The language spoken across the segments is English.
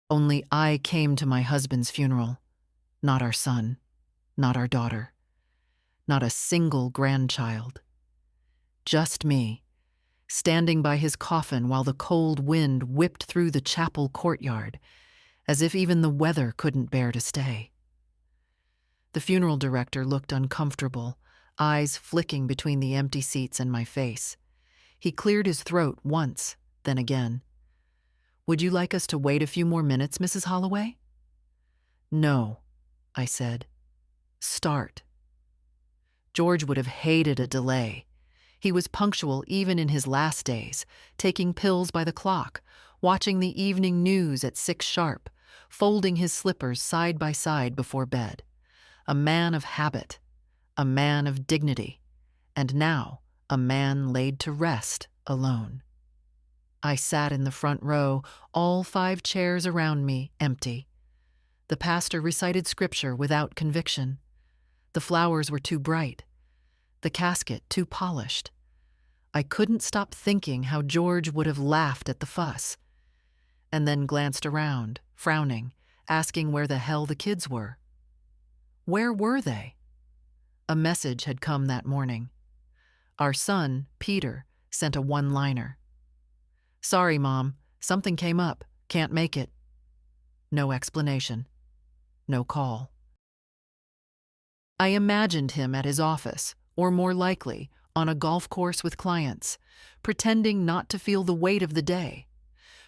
Only I came to my husband's funeral, not our son, not our daughter, not a single grandchild. Just me, standing by his coffin while the cold wind whipped through the chapel courtyard, as if even the weather couldn't bear to stay. The funeral director looked uncomfortable, eyes flicking between the empty seats and my face. He cleared his throat once, then again. "Would you like us to wait a few more minutes, Mrs. Holloway?" "No," I said. "Start." George would have hated a delay. He was punctual even in his last days, taking pills by the clock, watching the evening news at 6 sharp, folding his slippers side by side before bed. A man of habit, a man of dignity, and now a man laid to rest alone. I sat in the front row, all 5 chairs around me empty. The pastor recited scripture without conviction. The flowers were too bright, the casket too polished. I couldn't stop thinking how George would have laughed at the fuss, and then glanced around, frowning, asking where the hell the kids were. Where were they? A message had come that morning. Our son, Peter, sent a one-liner. "Sorry, Mom, something came up, can't make it." No explanation. No call. I imagined him at his office, or more likely, on a golf course with clients, pretending not to feel the weight of the day,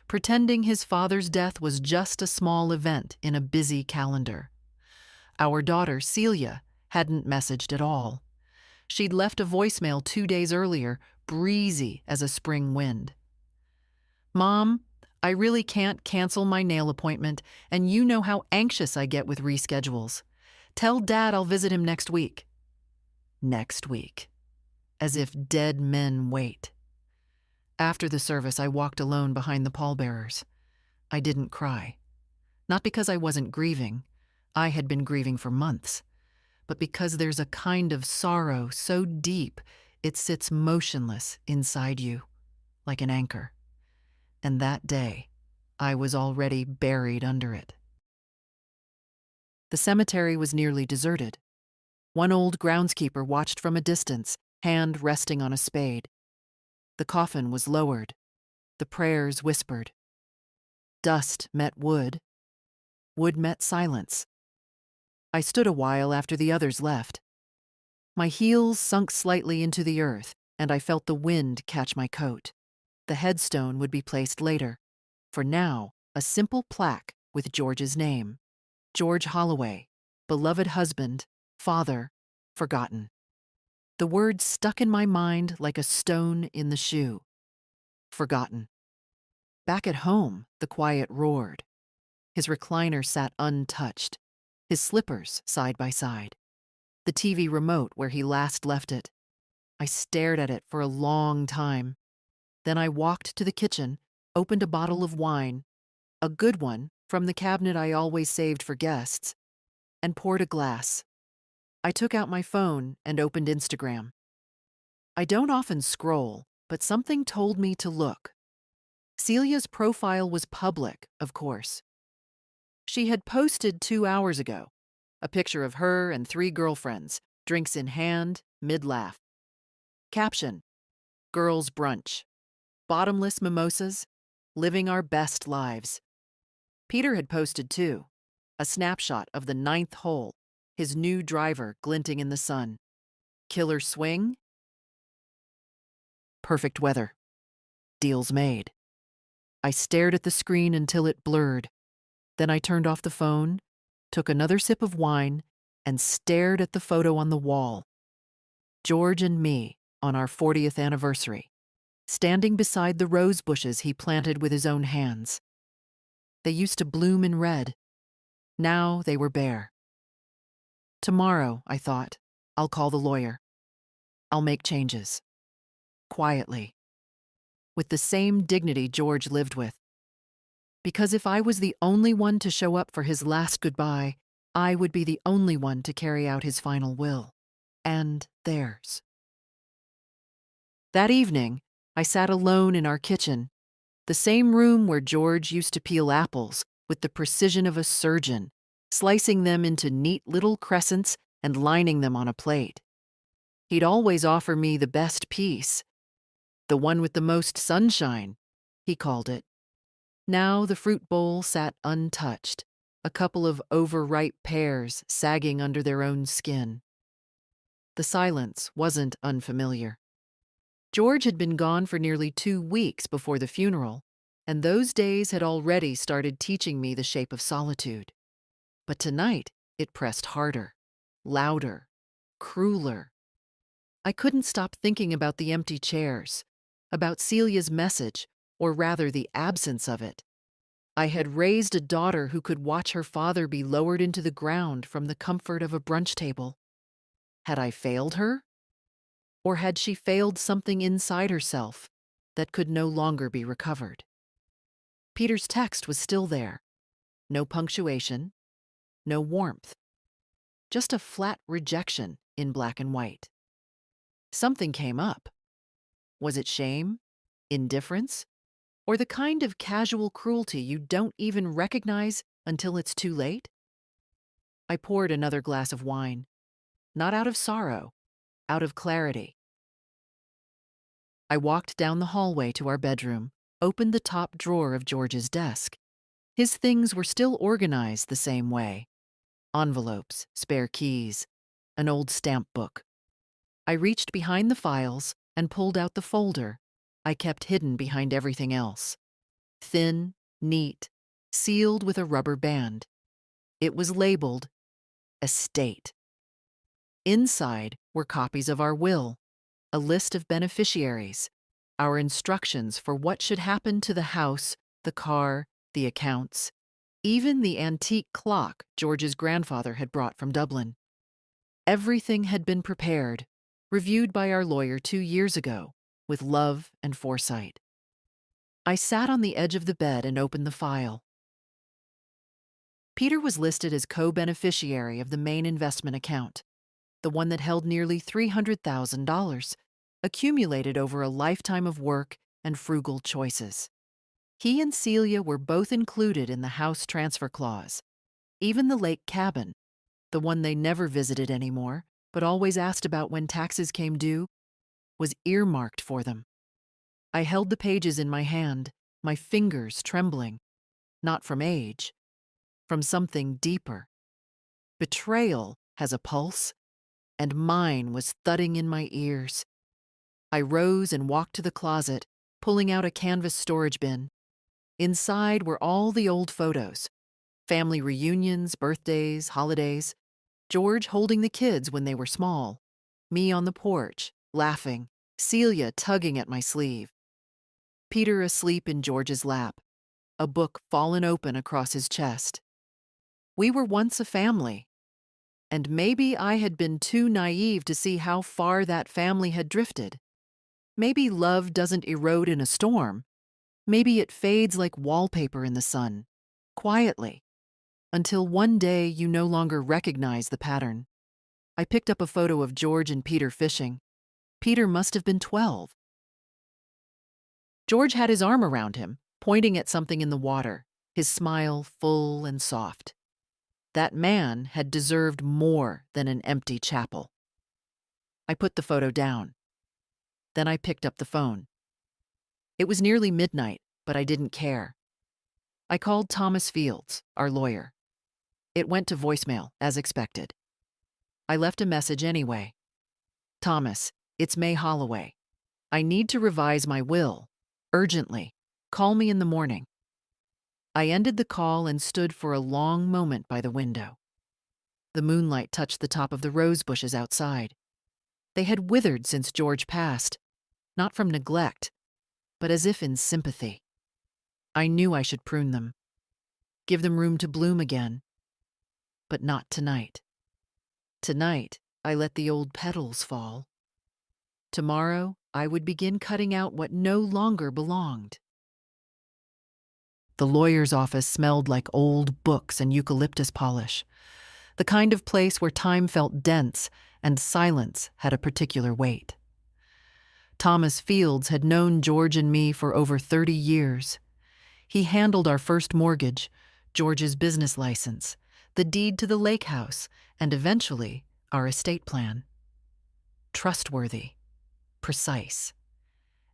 pretending his father's death was just a small event in a busy calendar. Our daughter, Celia, hadn't messaged at all. She'd left a voicemail 2 days earlier, breezy as a spring wind. "Mom, I really can't cancel my nail appointment, and you know how anxious I get with reschedules. Tell Dad I'll visit him next week." Next week. As if dead men wait. After the service, I walked alone behind the pallbearers. I didn't cry. Not because I wasn't grieving. I had been grieving for months. But because there's a kind of sorrow so deep it sits motionless inside you, like an anchor. And that day, I was already buried under it. The cemetery was nearly deserted. One old groundskeeper watched from a distance, hand resting on a spade. The coffin was lowered. The prayers whispered. Dust met wood. Wood met silence. I stood a while after the others left. My heels sunk slightly into the earth, and I felt the wind catch my coat. The headstone would be placed later. For now, a simple plaque with George's name. George Holloway, beloved husband, father, forgotten. The word stuck in my mind like a stone in the shoe. Forgotten. Back at home, the quiet roared. His recliner sat untouched, his slippers side by side. The TV remote where he last left it. I stared at it for a long time. Then I walked to the kitchen, opened a bottle of wine, a good one from the cabinet I always saved for guests, and poured a glass. I took out my phone and opened Instagram. I don't often scroll, but something told me to look. Celia's profile was public, of course. She had posted 2 hours ago, a picture of her and 3 girlfriends, drinks in hand, mid-laugh. Caption: Girls' brunch. Bottomless mimosas, living our best lives. Peter had posted too, a snapshot of the 9th hole, his new driver glinting in the sun. Killer swing? Perfect weather. Deals made. I stared at the screen until it blurred. Then I turned off the phone, took another sip of wine, and stared at the photo on the wall. George and me on our 40th anniversary, standing beside the rose bushes he planted with his own hands. They used to bloom in red. Now they were bare. Tomorrow, I thought, I'll call the lawyer. I'll make changes. Quietly. With the same dignity George lived with. Because if I was the only one to show up for his last goodbye, I would be the only one to carry out his final will. And theirs. That evening, I sat alone in our kitchen, the same room where George used to peel apples with the precision of a surgeon, slicing them into neat little crescents and lining them on a plate. He'd always offer me the best piece, the one with the most sunshine, he called it. Now the fruit bowl sat untouched, a couple of overripe pears sagging under their own skin. The silence wasn't unfamiliar. George had been gone for nearly 2 weeks before the funeral, and those days had already started teaching me the shape of solitude. But tonight, it pressed harder, louder, crueler. I couldn't stop thinking about the empty chairs, about Celia's message, or rather the absence of it. I had raised a daughter who could watch her father be lowered into the ground from the comfort of a brunch table. Had I failed her? Or had she failed something inside herself that could no longer be recovered? Peter's text was still there. No punctuation, no warmth. Just a flat rejection in black and white. Something came up. Was it shame? Indifference? Or the kind of casual cruelty you don't even recognize until it's too late? I poured another glass of wine, not out of sorrow, out of clarity. I walked down the hallway to our bedroom, opened the top drawer of George's desk. His things were still organized the same way. Envelopes, spare keys, an old stamp book. I reached behind the files and pulled out the folder I kept hidden behind everything else. Thin, neat, sealed with a rubber band. It was labeled Estate. Inside were copies of our will, a list of beneficiaries, our instructions for what should happen to the house, the car, the accounts, even the antique clock George's grandfather had brought from Dublin. Everything had been prepared, reviewed by our lawyer 2 years ago, with love and foresight. I sat on the edge of the bed and opened the file. Peter was listed as co-beneficiary of the main investment account, the one that held nearly $300,000, accumulated over a lifetime of work and frugal choices. He and Celia were both included in the house transfer clause. Even the lake cabin, the one they never visited anymore, but always asked about when taxes came due, was earmarked for them. I held the pages in my hand, my fingers trembling, not from age, from something deeper. Betrayal has a pulse, and mine was thudding in my ears. I rose and walked to the closet, pulling out a canvas storage bin. Inside were all the old photos, family reunions, birthdays, holidays, George holding the kids when they were small, me on the porch, laughing, Celia tugging at my sleeve, Peter asleep in George's lap, a book fallen open across his chest. We were once a family, and maybe I had been too naive to see how far that family had drifted. Maybe love doesn't erode in a storm. Maybe it fades like wallpaper in the sun, quietly, until one day you no longer recognize the pattern. I picked up a photo of George and Peter fishing. Peter must have been 12. George had his arm around him, pointing at something in the water, his smile full and soft. That man had deserved more than an empty chapel. I put the photo down. Then I picked up the phone. It was nearly midnight, but I didn't care. I called Thomas Fields, our lawyer. It went to voicemail, as expected. I left a message anyway. Thomas, it's May Holloway. I need to revise my will. Urgently. Call me in the morning. I ended the call and stood for a long moment by the window. The moonlight touched the top of the rose bushes outside. They had withered since George passed, not from neglect, but as if in sympathy. I knew I should prune them, give them room to bloom again, but not tonight. Tonight, I let the old petals fall. Tomorrow, I would begin cutting out what no longer belonged. The lawyer's office smelled like old books and eucalyptus polish, the kind of place where time felt dense and silence had a particular weight. Thomas Fields had known George and me for over 30 years. He handled our first mortgage, George's business license, the deed to the lake house, and eventually our estate plan. Trustworthy, precise,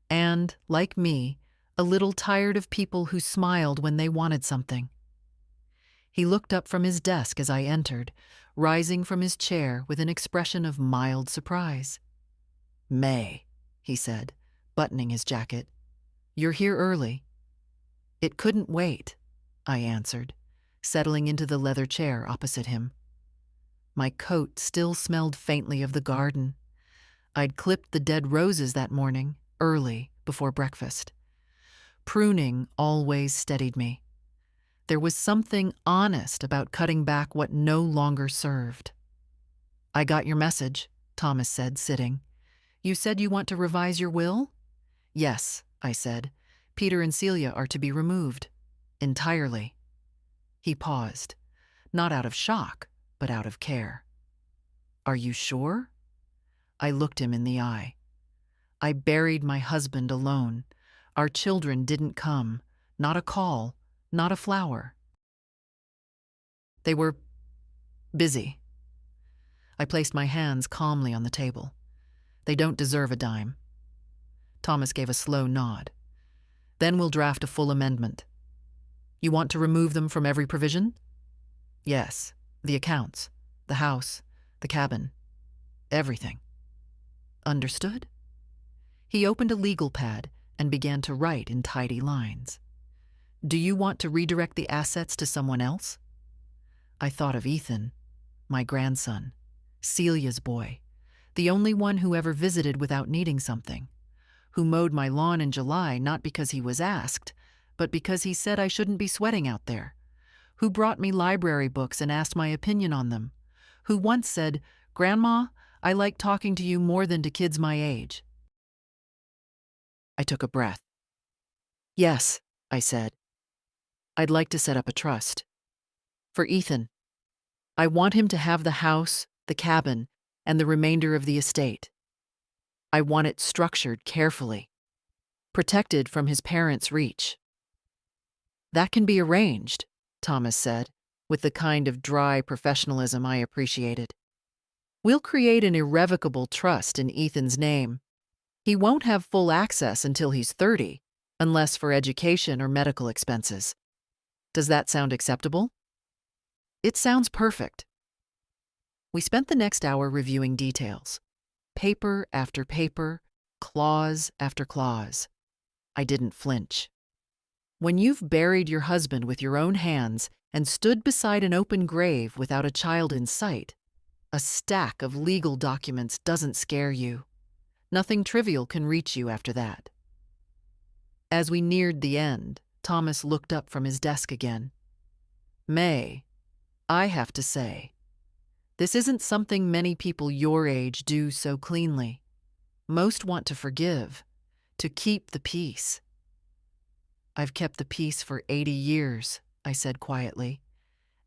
and, like me, a little tired of people who smiled when they wanted something. He looked up from his desk as I entered, rising from his chair with an expression of mild surprise. "May," he said, buttoning his jacket. "You're here early." "It couldn't wait," I answered, settling into the leather chair opposite him. My coat still smelled faintly of the garden. I'd clipped the dead roses that morning, early, before breakfast. Pruning always steadied me. There was something honest about cutting back what no longer served. "I got your message," Thomas said, sitting. "You said you want to revise your will?" "Yes," I said. "Peter and Celia are to be removed. Entirely." He paused, not out of shock, but out of care. "Are you sure?" I looked him in the eye. I buried my husband alone. Our children didn't come. Not a call, not a flower. They were busy. I placed my hands calmly on the table. "They don't deserve a dime." Thomas gave a slow nod. "Then we'll draft a full amendment." "You want to remove them from every provision?" "Yes. The accounts, the house, the cabin, everything." "Understood?" He opened a legal pad and began to write in tidy lines. "Do you want to redirect the assets to someone else?" I thought of Ethan, my grandson, Celia's boy, the only one who ever visited without needing something, who mowed my lawn in July not because he was asked, but because he said I shouldn't be sweating out there, who brought me library books and asked my opinion on them, who once said, "Grandma, I like talking to you more than to kids my age." I took a breath. "Yes," I said. "I'd like to set up a trust. For Ethan. I want him to have the house, the cabin, and the remainder of the estate. I want it structured carefully, protected from his parents' reach." "That can be arranged," Thomas said, with the kind of dry professionalism I appreciated. "We'll create an irrevocable trust in Ethan's name. He won't have full access until he's 30, unless for education or medical expenses. Does that sound acceptable?" "It sounds perfect." We spent the next hour reviewing details. Paper after paper, clause after clause. I didn't flinch. When you've buried your husband with your own hands and stood beside an open grave without a child in sight, a stack of legal documents doesn't scare you. Nothing trivial can reach you after that. As we neared the end, Thomas looked up from his desk again. "May, I have to say, this isn't something many people your age do so cleanly. Most want to forgive, to keep the peace." "I've kept the peace for 80 years, I said quietly,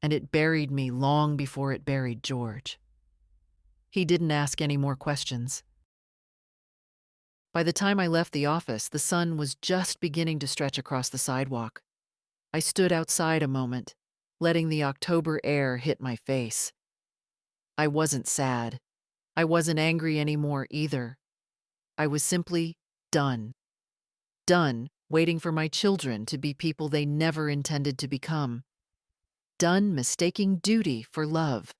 "and it buried me long before it buried George." He didn't ask any more questions. By the time I left the office, the sun was just beginning to stretch across the sidewalk. I stood outside a moment, letting the October air hit my face. I wasn't sad. I wasn't angry anymore either. I was simply done. Done waiting for my children to be people they never intended to become. Done mistaking duty for love.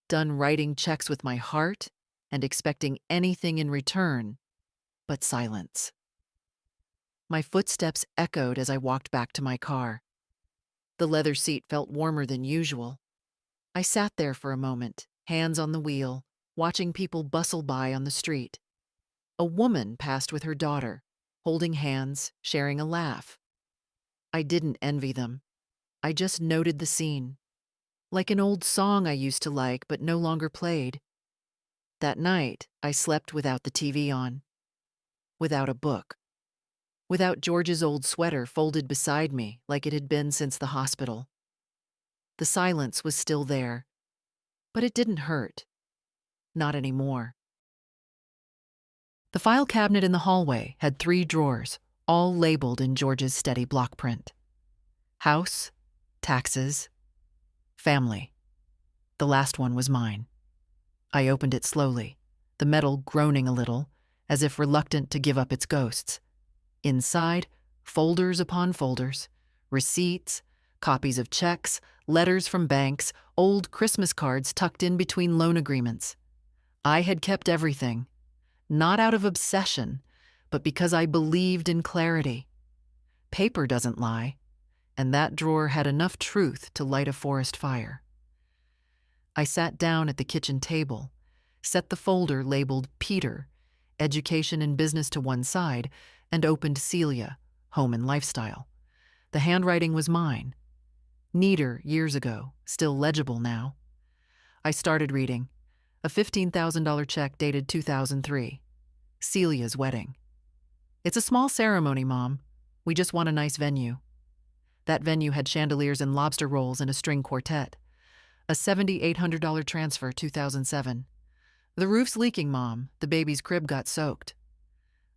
Done writing checks with my heart and expecting anything in return but silence. My footsteps echoed as I walked back to my car. The leather seat felt warmer than usual. I sat there for a moment, hands on the wheel, watching people bustle by on the street. A woman passed with her daughter, holding hands, sharing a laugh. I didn't envy them. I just noted the scene. Like an old song I used to like but no longer played. That night, I slept without the TV on. Without a book. Without George's old sweater folded beside me like it had been since the hospital. The silence was still there, but it didn't hurt. Not anymore. The file cabinet in the hallway had 3 drawers, all labeled in George's steady block print. House, taxes, family. The last one was mine. I opened it slowly, the metal groaning a little, as if reluctant to give up its ghosts. Inside, folders upon folders, receipts, copies of checks, letters from banks, old Christmas cards tucked in between loan agreements. I had kept everything, not out of obsession, but because I believed in clarity. Paper doesn't lie, and that drawer had enough truth to light a forest fire. I sat down at the kitchen table, set the folder labeled Peter, Education and Business to one side, and opened Celia, Home and Lifestyle. The handwriting was mine. Neater years ago, still legible now. I started reading. A $15,000 check dated 2003. Celia's wedding. It's a small ceremony, Mom. We just want a nice venue. That venue had chandeliers and lobster rolls and a string quartet. A $7,800 transfer, 2007. The roof's leaking, Mom. The baby's crib got soaked.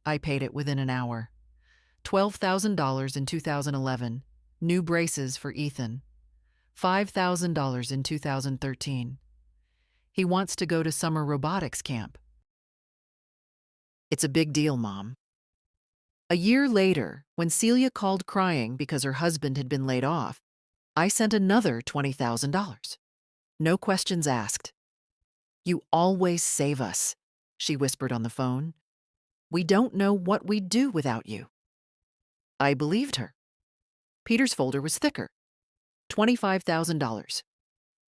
I paid it within an hour. $12,000 in 2011. New braces for Ethan. $5,000 in 2013. He wants to go to summer robotics camp. It's a big deal, Mom. A year later, when Celia called crying because her husband had been laid off, I sent another $20,000. No questions asked. You always save us, she whispered on the phone. We don't know what we'd do without you. I believed her. Peter's folder was thicker. $25,000.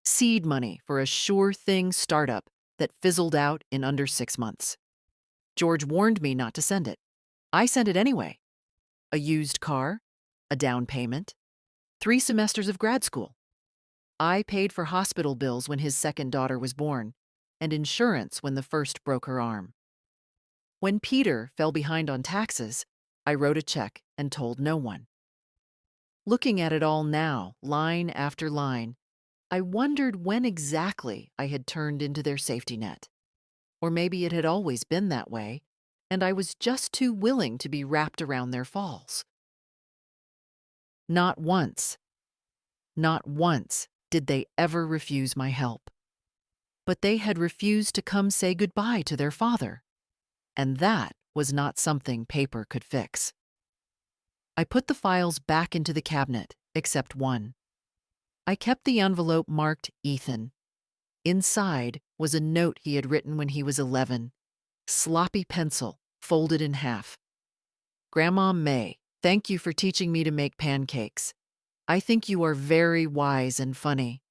Seed money for a sure-thing startup that fizzled out in under 6 months. George warned me not to send it. I sent it anyway. A used car, a down payment, 3 semesters of grad school. I paid for hospital bills when his second daughter was born, and insurance when the first broke her arm. When Peter fell behind on taxes, I wrote a check and told no one. Looking at it all now, line after line, I wondered when exactly I had turned into their safety net. Or maybe it had always been that way, and I was just too willing to be wrapped around their falls. Not once did they ever refuse my help. But they had refused to come say goodbye to their father, and that was not something paper could fix. I put the files back into the cabinet, except one. I kept the envelope marked Ethan. Inside was a note he had written when he was 11, sloppy pencil, folded in half. Grandma May, thank you for teaching me to make pancakes. I think you are very wise and funny.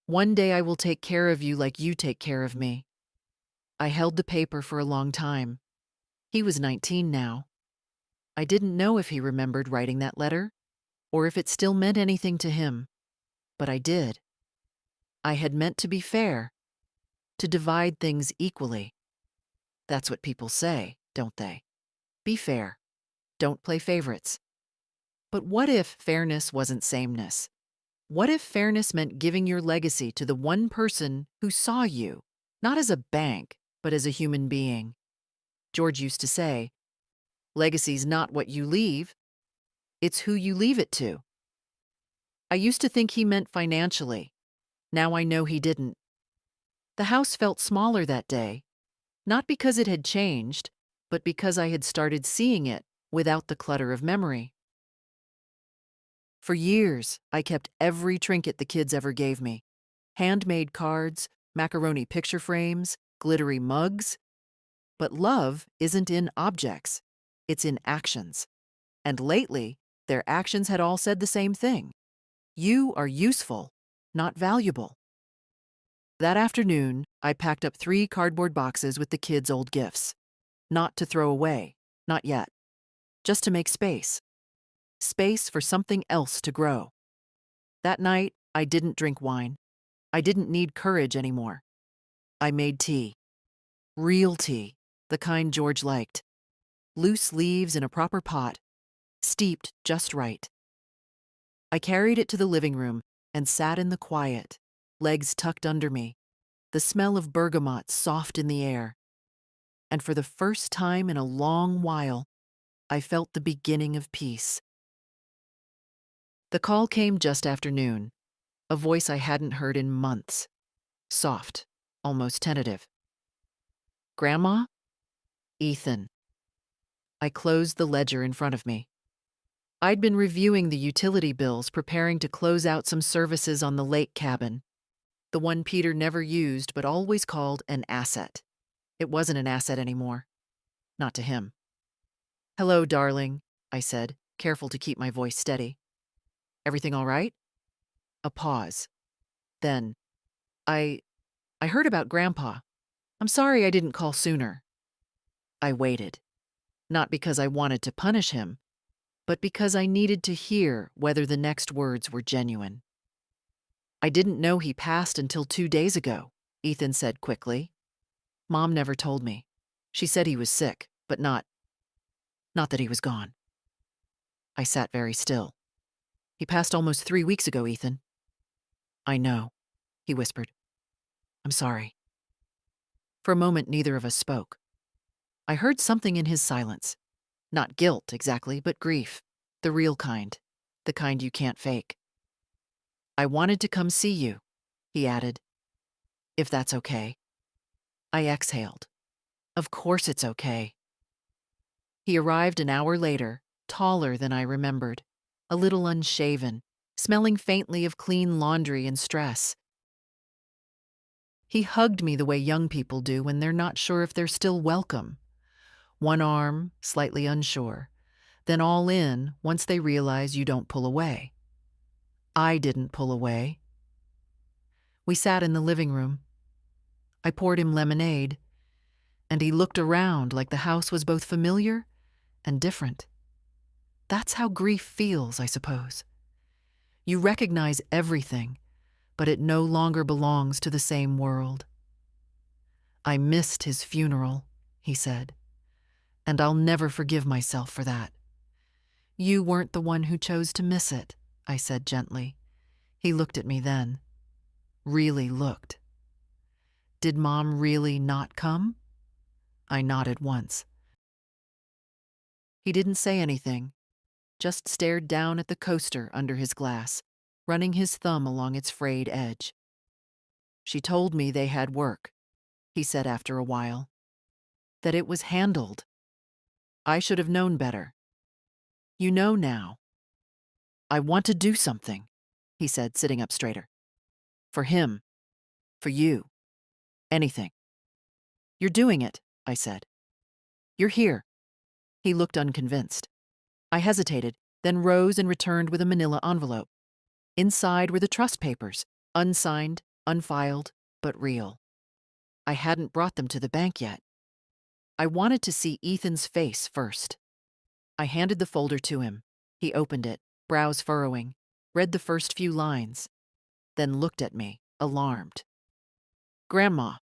One day I will take care of you like you take care of me. I held the paper for a long time. He was 19 now. I didn't know if he remembered writing that letter, or if it still meant anything to him. But I did. I had meant to be fair, to divide things equally. That's what people say, don't they? Be fair. Don't play favorites. But what if fairness wasn't sameness? What if fairness meant giving your legacy to the one person who saw you, not as a bank, but as a human being? George used to say, legacy's not what you leave, it's who you leave it to. I used to think he meant financially. Now I know he didn't. The house felt smaller that day, not because it had changed, but because I had started seeing it without the clutter of memory. For years, I kept every trinket the kids ever gave me. Handmade cards, macaroni picture frames, glittery mugs. But love isn't in objects, it's in actions. And lately, their actions had all said the same thing. You are useful, not valuable. That afternoon, I packed up 3 cardboard boxes with the kids' old gifts. Not to throw away, not yet. Just to make space. Space for something else to grow. That night, I didn't drink wine. I didn't need courage anymore. I made tea. Real tea, the kind George liked. Loose leaves in a proper pot, steeped just right. I carried it to the living room and sat in the quiet, legs tucked under me, the smell of bergamot soft in the air. And for the first time in a long while, I felt the beginning of peace. The call came just after noon, a voice I hadn't heard in months. Soft, almost tentative. "Grandma?" "Ethan." I closed the ledger in front of me. I'd been reviewing the utility bills, preparing to close out some services on the lake cabin, the one Peter never used but always called an asset. It wasn't an asset anymore. Not to him. "Hello, darling," I said, careful to keep my voice steady. "Everything all right?" A pause. Then, I heard about Grandpa. I'm sorry I didn't call sooner." I waited. Not because I wanted to punish him, but because I needed to hear whether the next words were genuine. "I didn't know he passed until 2 days ago," Ethan said quickly. "Mom never told me. She said he was sick, but not that he was gone." I sat very still. "He passed almost 3 weeks ago, Ethan." "I know," he whispered. "I'm sorry." For a moment, neither of us spoke. I heard something in his silence. Not guilt, exactly, but grief. The real kind. The kind you can't fake. "I wanted to come see you," he added. "If that's okay." I exhaled. Of course it's okay. He arrived an hour later, taller than I remembered, a little unshaven, smelling faintly of clean laundry and stress. He hugged me the way young people do when they're not sure if they're still welcome. One arm, slightly unsure, then all in once they realize you don't pull away. I didn't pull away. We sat in the living room. I poured him lemonade, and he looked around like the house was both familiar and different. That's how grief feels, I suppose. You recognize everything, but it no longer belongs to the same world. "I missed his funeral," he said, "and I'll never forgive myself for that." "You weren't the one who chose to miss it," I said gently. He looked at me then. Really looked. "Did Mom really not come?" I nodded once. He didn't say anything, just stared down at the coaster under his glass, running his thumb along its frayed edge. "She told me they had work," he said after a while. "That it was handled. I should have known better. You know now. I want to do something," he said, sitting up straighter. "For him. For you. Anything." "You're doing it," I said. "You're here." He looked unconvinced. I hesitated, then rose and returned with a manila envelope. Inside were the trust papers, unsigned, unfiled, but real. I hadn't brought them to the bank yet. I wanted to see Ethan's face first. I handed the folder to him. He opened it, brows furrowing, read the first few lines, then looked at me, alarmed. "Grandma."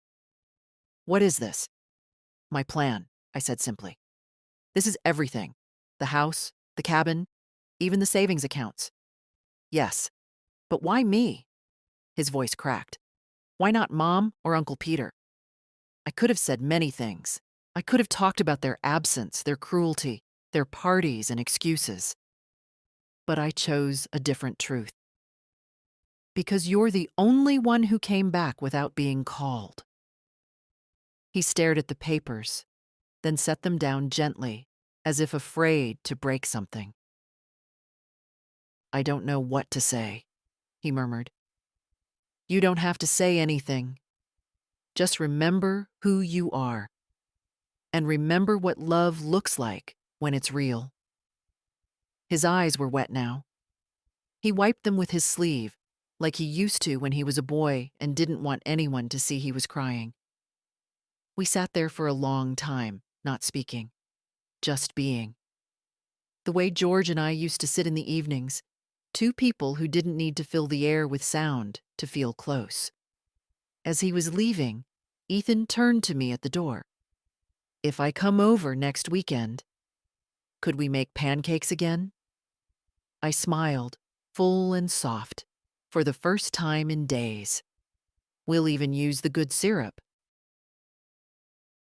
"What is this?" "My plan," I said simply. "This is everything. The house, the cabin, even the savings accounts." "Yes. But why me?" His voice cracked. "Why not Mom or Uncle Peter?" I could have said many things. I could have talked about their absence, their cruelty, their parties and excuses. But I chose a different truth. "Because you're the only one who came back without being called." He stared at the papers, then set them down gently, as if afraid to break something. "I don't know what to say," he murmured. "You don't have to say anything. Just remember who you are. And remember what love looks like when it's real." His eyes were wet now. He wiped them with his sleeve, like he used to when he was a boy and didn't want anyone to see he was crying. We sat there for a long time, not speaking, just being. The way George and I used to sit in the evenings, two people who didn't need to fill the air with sound to feel close. As he was leaving, Ethan turned to me at the door. "If I come over next weekend, could we make pancakes again?" I smiled, full and soft, for the first time in days. "We'll even use the good syrup."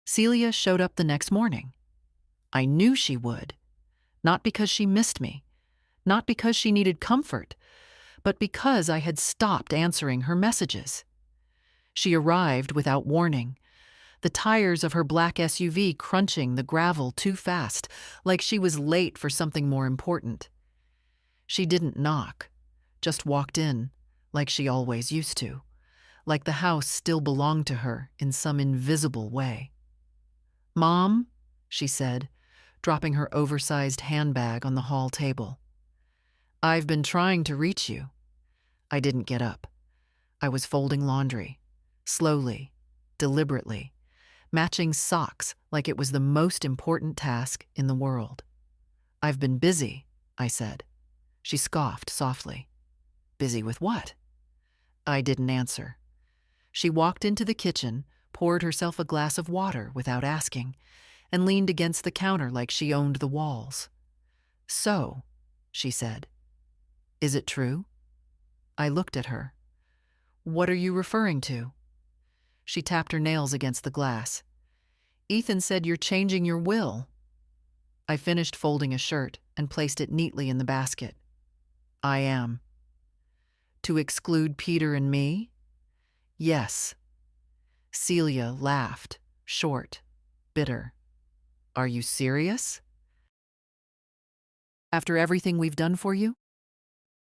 Celia showed up the next morning. I knew she would, not because she missed me, not because she needed comfort, but because I had stopped answering her messages. She arrived without warning, the tires of her black SUV crunching the gravel too fast, like she was late for something more important. She didn't knock, just walked in, like she always used to, like the house still belonged to her in some invisible way. "Mom," she said, dropping her oversized handbag on the hall table. "I've been trying to reach you." I didn't get up. I was folding laundry, slowly, deliberately, matching socks like it was the most important task in the world. "I've been busy," I said. She scoffed softly. "Busy with what?" I didn't answer. She walked into the kitchen, poured herself a glass of water without asking, and leaned against the counter like she owned the walls. "So," she said, "is it true?" I looked at her. "What are you referring to?" She tapped her nails against the glass. "Ethan said you're changing your will." I finished folding a shirt and placed it neatly in the basket. "I am." "To exclude Peter and me?" "Yes." Celia laughed, short, bitter. "Are you serious? After everything we've done for you?"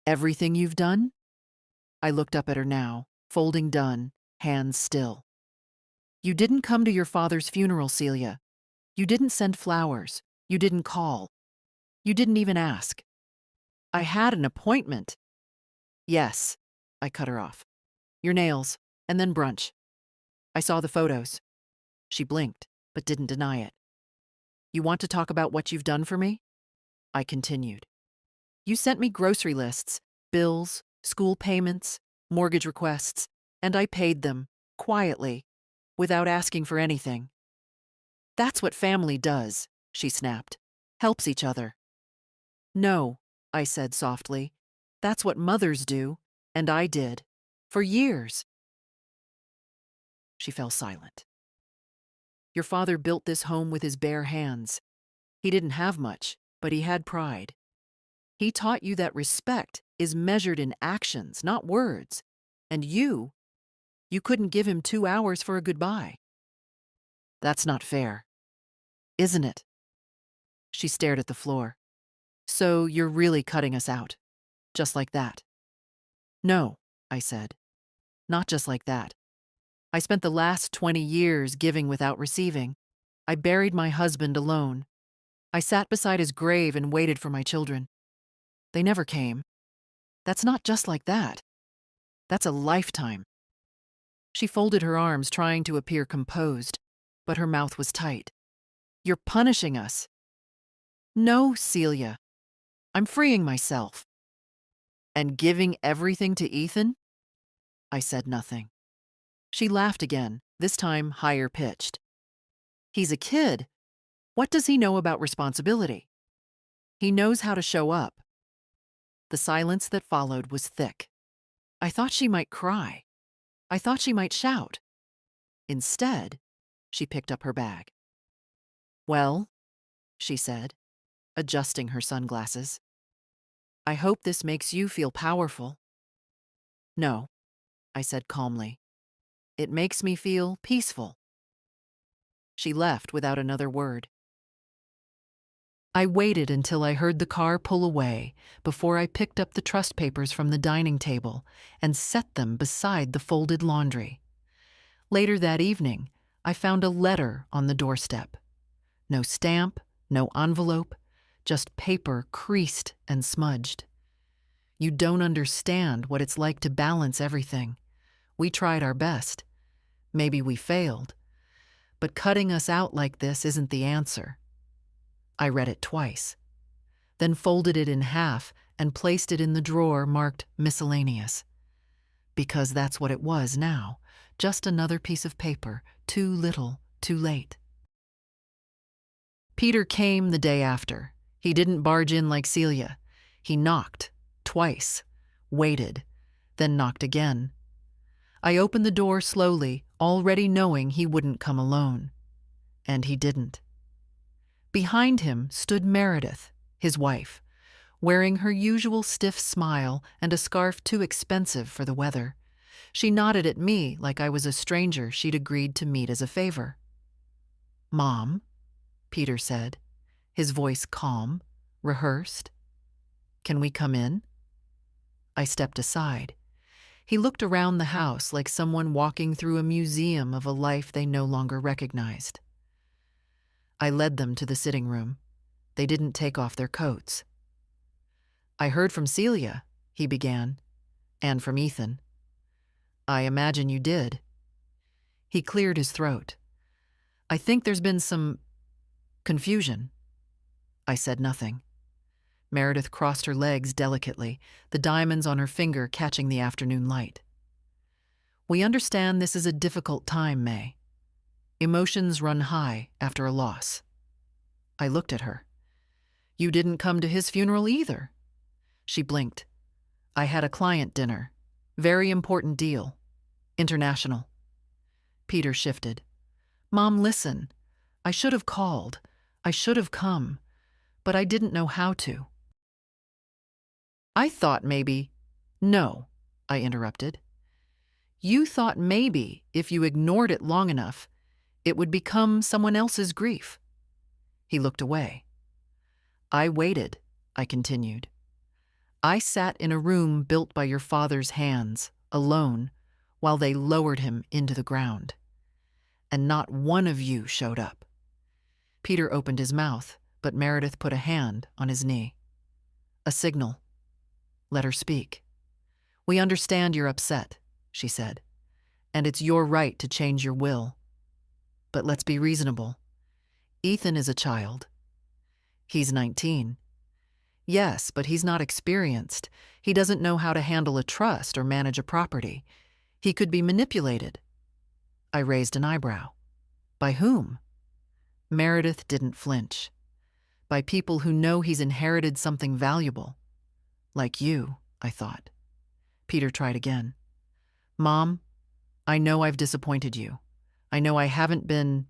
"Everything you've done?" I looked up at her now, folding done, hands still. "You didn't come to your father's funeral, Celia. You didn't send flowers. You didn't call. You didn't even ask." "I had an appointment." "Yes," I cut her off. "Your nails, and then brunch. I saw the photos." She blinked, but didn't deny it. "You want to talk about what you've done for me?" I continued. "You sent me grocery lists, bills, school payments, mortgage requests, and I paid them, quietly, without asking for anything." "That's what family does," she snapped. "Helps each other." "No," I said softly. "That's what mothers do, and I did. For years." She fell silent. "Your father built this home with his bare hands. He didn't have much, but he had pride. He taught you that respect is measured in actions, not words. And you couldn't give him 2 hours for a goodbye. That's not fair, isn't it?" She stared at the floor. "So you're really cutting us out, just like that?" "No," I said. "Not just like that. I spent the last 20 years giving without receiving. I buried my husband alone. I sat beside his grave and waited for my children. They never came. That's not just like that. That's a lifetime." She folded her arms, trying to appear composed, but her mouth was tight. "You're punishing us." "No, Celia. I'm freeing myself." "And giving everything to Ethan?" I said nothing. She laughed again, this time higher pitched. "He's a kid. What does he know about responsibility? He knows how to show up." The silence that followed was thick. I thought she might cry. I thought she might shout. Instead, she picked up her bag. "Well," she said, adjusting her sunglasses, "I hope this makes you feel powerful." "No," I said calmly. "It makes me feel peaceful." She left without another word. I waited until I heard the car pull away before I picked up the trust papers from the dining table and set them beside the folded laundry. Later that evening, I found a letter on the doorstep. No stamp, no envelope, just paper creased and smudged. "You don't understand what it's like to balance everything. We tried our best. Maybe we failed. But cutting us out like this isn't the answer." I read it twice, then folded it in half and placed it in the drawer marked miscellaneous. Because that's what it was now, just another piece of paper, too little, too late. Peter came the day after. He didn't barge in like Celia. He knocked, twice, waited, then knocked again. I opened the door slowly, already knowing he wouldn't come alone. And he didn't. Behind him stood Meredith, his wife, wearing her usual stiff smile and a scarf too expensive for the weather. She nodded at me like I was a stranger she'd agreed to meet as a favor. "Mom," Peter said, his voice calm, rehearsed. "Can we come in?" I stepped aside. He looked around the house like someone walking through a museum of a life they no longer recognized. I led them to the sitting room. They didn't take off their coats. "I heard from Celia," he began, "and from Ethan." "I imagine you did." He cleared his throat. "I think there's been some confusion." I said nothing. Meredith crossed her legs delicately, the diamonds on her finger catching the afternoon light. "We understand this is a difficult time, May. Emotions run high after a loss." I looked at her. "You didn't come to his funeral either." She blinked. "I had a client dinner. Very important deal. International." Peter shifted. "Mom, listen. I should have called. I should have come. But I didn't know how to." "I thought maybe—" "No," I interrupted. "You thought maybe if you ignored it long enough, it would become someone else's grief." He looked away. "I waited," I continued. "I sat in a room built by your father's hands, alone, while they lowered him into the ground. And not one of you showed up." Peter opened his mouth, but Meredith put a hand on his knee. "A signal. Let her speak. We understand you're upset," she said, "and it's your right to change your will. But let's be reasonable. Ethan is a child. He's 19. Yes, but he's not experienced. He doesn't know how to handle a trust or manage a property. He could be manipulated." I raised an eyebrow. "By whom?" Meredith didn't flinch. "By people who know he's inherited something valuable. Like you," I thought. Peter tried again. "Mom, I know I've disappointed you. I know I haven't been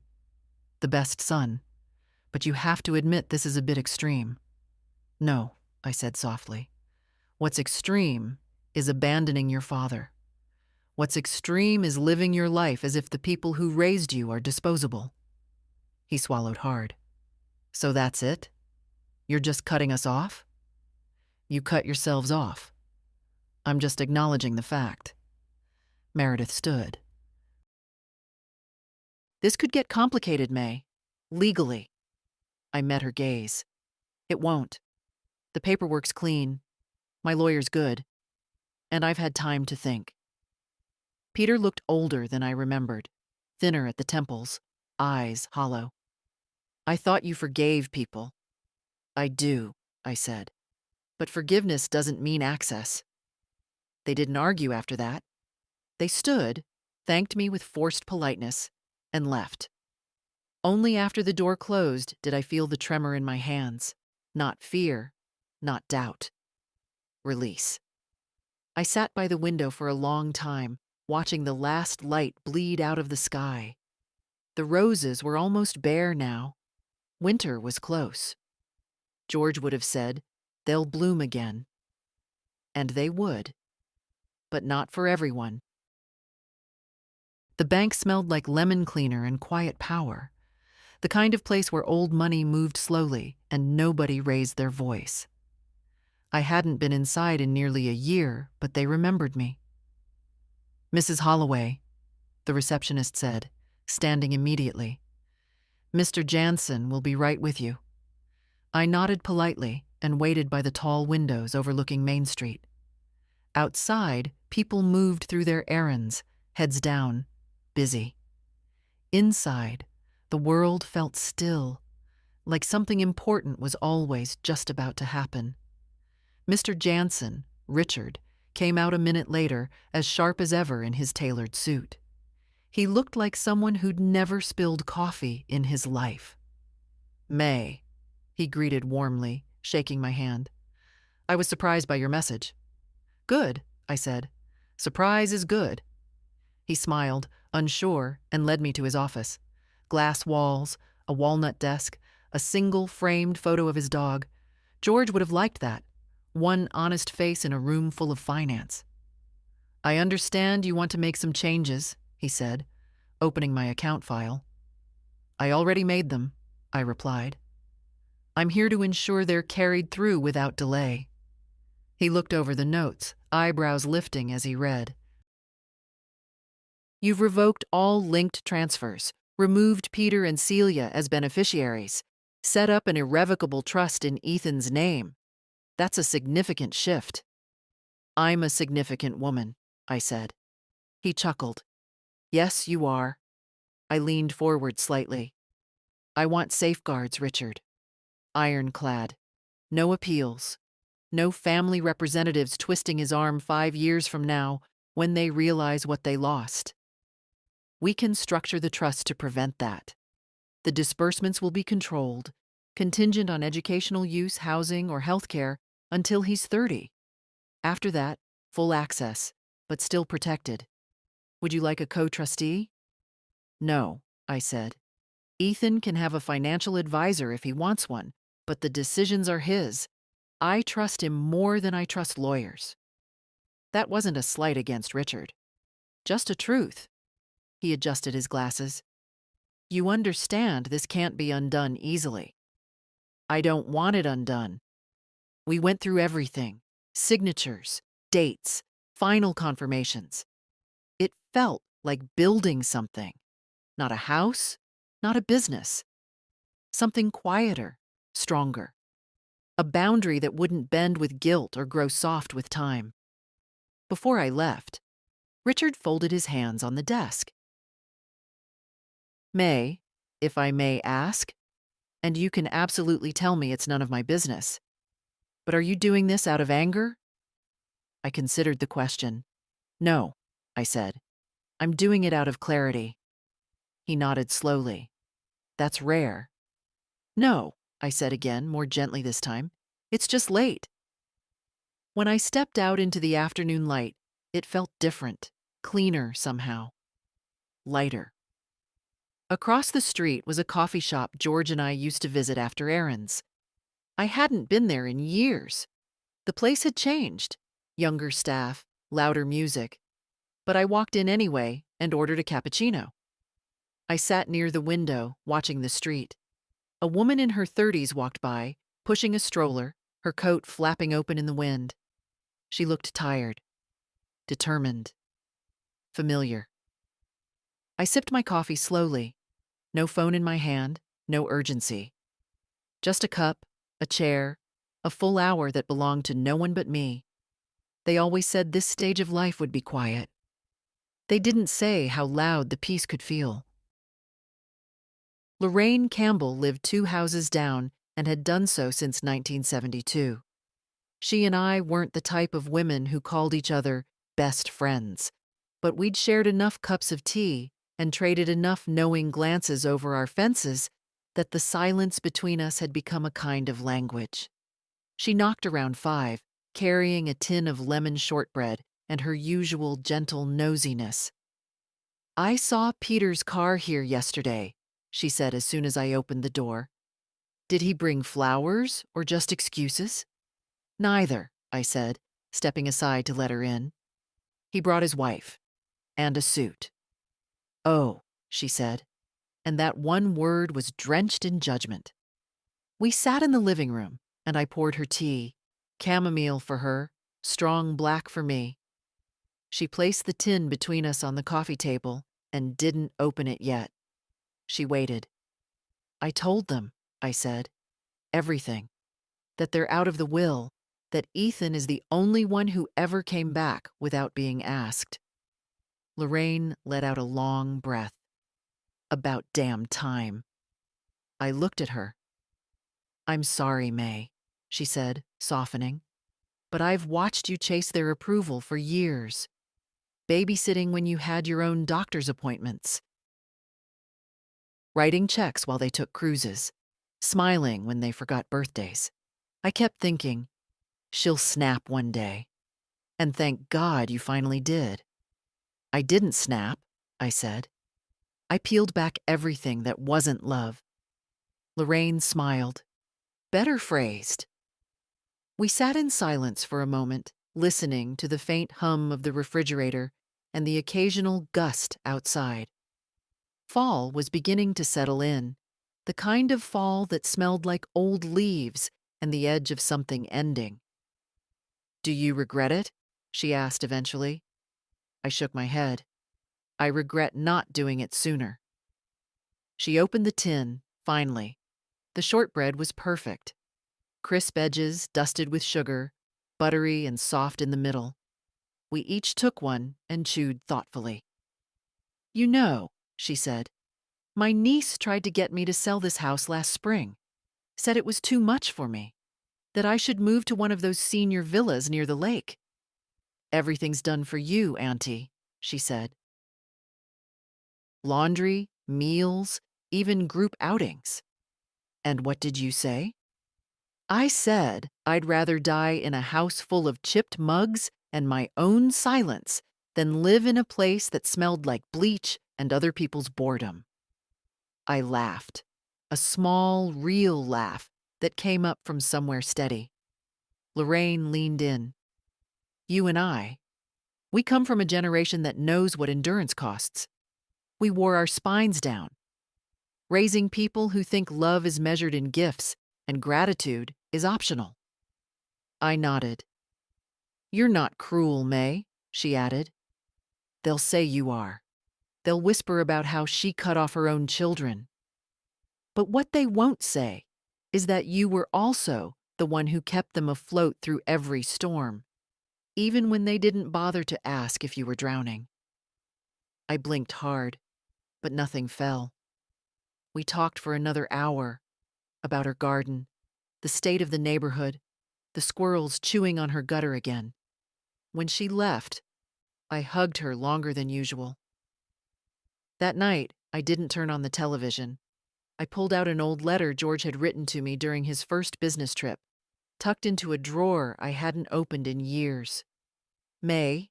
the best son. But you have to admit this is a bit extreme." "No," I said softly. "What's extreme is abandoning your father. What's extreme is living your life as if the people who raised you are disposable." He swallowed hard. "So that's it? You're just cutting us off?" "You cut yourselves off. I'm just acknowledging the fact." Meredith stood. "This could get complicated, May. Legally." I met her gaze. "It won't. The paperwork's clean. My lawyer's good. And I've had time to think." Peter looked older than I remembered, thinner at the temples, eyes hollow. "I thought you forgave people." "I do," I said. "But forgiveness doesn't mean access." They didn't argue after that. They stood, thanked me with forced politeness, and left. Only after the door closed did I feel the tremor in my hands. Not fear, not doubt. Release. I sat by the window for a long time, watching the last light bleed out of the sky. The roses were almost bare now. Winter was close. George would have said, "They'll bloom again." And they would. But not for everyone. The bank smelled like lemon cleaner and quiet power. The kind of place where old money moved slowly and nobody raised their voice. I hadn't been inside in nearly a year, but they remembered me. "Mrs. Holloway," the receptionist said, standing immediately. "Mr. Jansen will be right with you." I nodded politely and waited by the tall windows overlooking Main Street. Outside, people moved through their errands, heads down, busy. Inside, the world felt still, like something important was always just about to happen. Mr. Jansen, Richard, came out a minute later, as sharp as ever in his tailored suit. He looked like someone who'd never spilled coffee in his life. "May," he greeted warmly, shaking my hand. "I was surprised by your message." "Good," I said. "Surprise is good." He smiled, unsure, and led me to his office. Glass walls, a walnut desk, a single framed photo of his dog. George would have liked that. One honest face in a room full of finance. "I understand you want to make some changes," he said, opening my account file. "I already made them," I replied. "I'm here to ensure they're carried through without delay." He looked over the notes, eyebrows lifting as he read. "You've revoked all linked transfers, removed Peter and Celia as beneficiaries, set up an irrevocable trust in Ethan's name. That's a significant shift." "I'm a significant woman," I said. He chuckled. "Yes, you are." I leaned forward slightly. "I want safeguards, Richard. Ironclad. No appeals. No family representatives twisting his arm 5 years from now when they realize what they lost. We can structure the trust to prevent that. The disbursements will be controlled, contingent on educational use, housing, or health care until he's 30. After that, full access, but still protected. Would you like a co-trustee?" "No," I said. "Ethan can have a financial advisor if he wants one, but the decisions are his. I trust him more than I trust lawyers." That wasn't a slight against Richard. Just a truth. He adjusted his glasses. "You understand this can't be undone easily." "I don't want it undone. We went through everything. Signatures, dates, final confirmations. It felt like building something. Not a house, not a business. Something quieter, stronger. A boundary that wouldn't bend with guilt or grow soft with time." Before I left, Richard folded his hands on the desk. "May, if I may ask, and you can absolutely tell me it's none of my business, but are you doing this out of anger?" I considered the question. "No," I said. "I'm doing it out of clarity." He nodded slowly. "That's rare." "No," I said again, more gently this time. "It's just late." When I stepped out into the afternoon light, it felt different, cleaner somehow, lighter. Across the street was a coffee shop George and I used to visit after errands. I hadn't been there in years. The place had changed. Younger staff, louder music. But I walked in anyway and ordered a cappuccino. I sat near the window, watching the street. A woman in her 30s walked by, pushing a stroller, her coat flapping open in the wind. She looked tired, determined, familiar. I sipped my coffee slowly. No phone in my hand, no urgency. Just a cup, a chair, a full hour that belonged to no one but me. They always said this stage of life would be quiet. They didn't say how loud the peace could feel. Lorraine Campbell lived 2 houses down and had done so since 1972. She and I weren't the type of women who called each other best friends, but we'd shared enough cups of tea and traded enough knowing glances over our fences that the silence between us had become a kind of language. She knocked around 5, carrying a tin of lemon shortbread and her usual gentle nosiness. "I saw Peter's car here yesterday," she said as soon as I opened the door. "Did he bring flowers or just excuses?" "Neither," I said, stepping aside to let her in. "He brought his wife. And a suit." "Oh," she said, and that one word was drenched in judgment. We sat in the living room, and I poured her tea, chamomile for her, strong black for me. She placed the tin between us on the coffee table and didn't open it yet. She waited. "I told them," I said, "everything. That they're out of the will, that Ethan is the only one who ever came back without being asked." Lorraine let out a long breath. "About damn time." I looked at her. "I'm sorry, May," she said, softening, "but I've watched you chase their approval for years. Babysitting when you had your own doctor's appointments. Writing checks while they took cruises. Smiling when they forgot birthdays. I kept thinking, she'll snap one day. And thank God you finally did." "I didn't snap," I said. "I peeled back everything that wasn't love." Lorraine smiled. "Better phrased." We sat in silence for a moment, listening to the faint hum of the refrigerator and the occasional gust outside. Fall was beginning to settle in, the kind of fall that smelled like old leaves and the edge of something ending. "Do you regret it?" she asked eventually. I shook my head. "I regret not doing it sooner." She opened the tin, finally. The shortbread was perfect. Crisp edges dusted with sugar, buttery and soft in the middle. We each took one and chewed thoughtfully. "You know," she said, "my niece tried to get me to sell this house last spring. Said it was too much for me, that I should move to one of those senior villas near the lake." "Everything's done for you, Auntie," she said. "Laundry, meals, even group outings." "And what did you say?" "I said I'd rather die in a house full of chipped mugs and my own silence than live in a place that smelled like bleach and other people's boredom." I laughed, a small, real laugh that came up from somewhere steady. Lorraine leaned in. "You and I, we come from a generation that knows what endurance costs. We wore our spines down, raising people who think love is measured in gifts and gratitude is optional." I nodded. "You're not cruel, May," she added. "They'll say you are. They'll whisper about how she cut off her own children. But what they won't say is that you were also the one who kept them afloat through every storm, even when they didn't bother to ask if you were drowning." I blinked hard, but nothing fell. We talked for another hour about her garden, the state of the neighborhood, the squirrels chewing on her gutter again. When she left, I hugged her longer than usual. That night, I didn't turn on the television. I pulled out an old letter George had written to me during his first business trip, tucked into a drawer I hadn't opened in years. "May,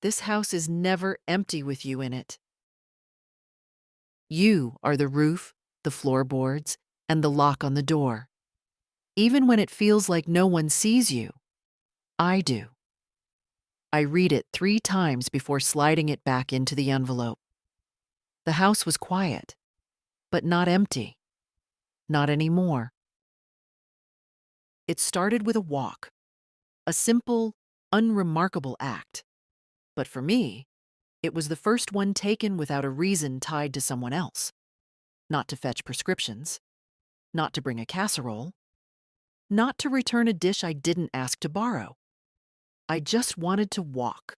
this house is never empty with you in it. You are the roof, the floorboards, and the lock on the door. Even when it feels like no one sees you, I do." I read it 3 times before sliding it back into the envelope. The house was quiet, but not empty. Not anymore. It started with a walk, a simple, unremarkable act. But for me, it was the first one taken without a reason tied to someone else. Not to fetch prescriptions, not to bring a casserole, not to return a dish I didn't ask to borrow. I just wanted to walk.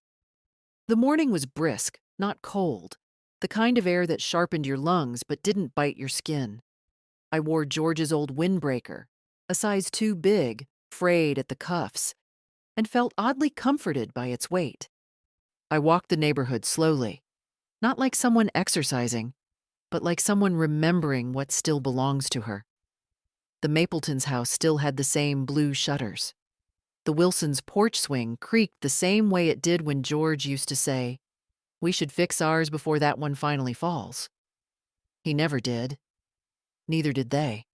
The morning was brisk, not cold, the kind of air that sharpened your lungs but didn't bite your skin. I wore George's old windbreaker, a size too big, frayed at the cuffs, and felt oddly comforted by its weight. I walked the neighborhood slowly, not like someone exercising, but like someone remembering what still belongs to her. The Mapletons' house still had the same blue shutters. The Wilsons' porch swing creaked the same way it did when George used to say, "We should fix ours before that one finally falls." He never did. Neither did they.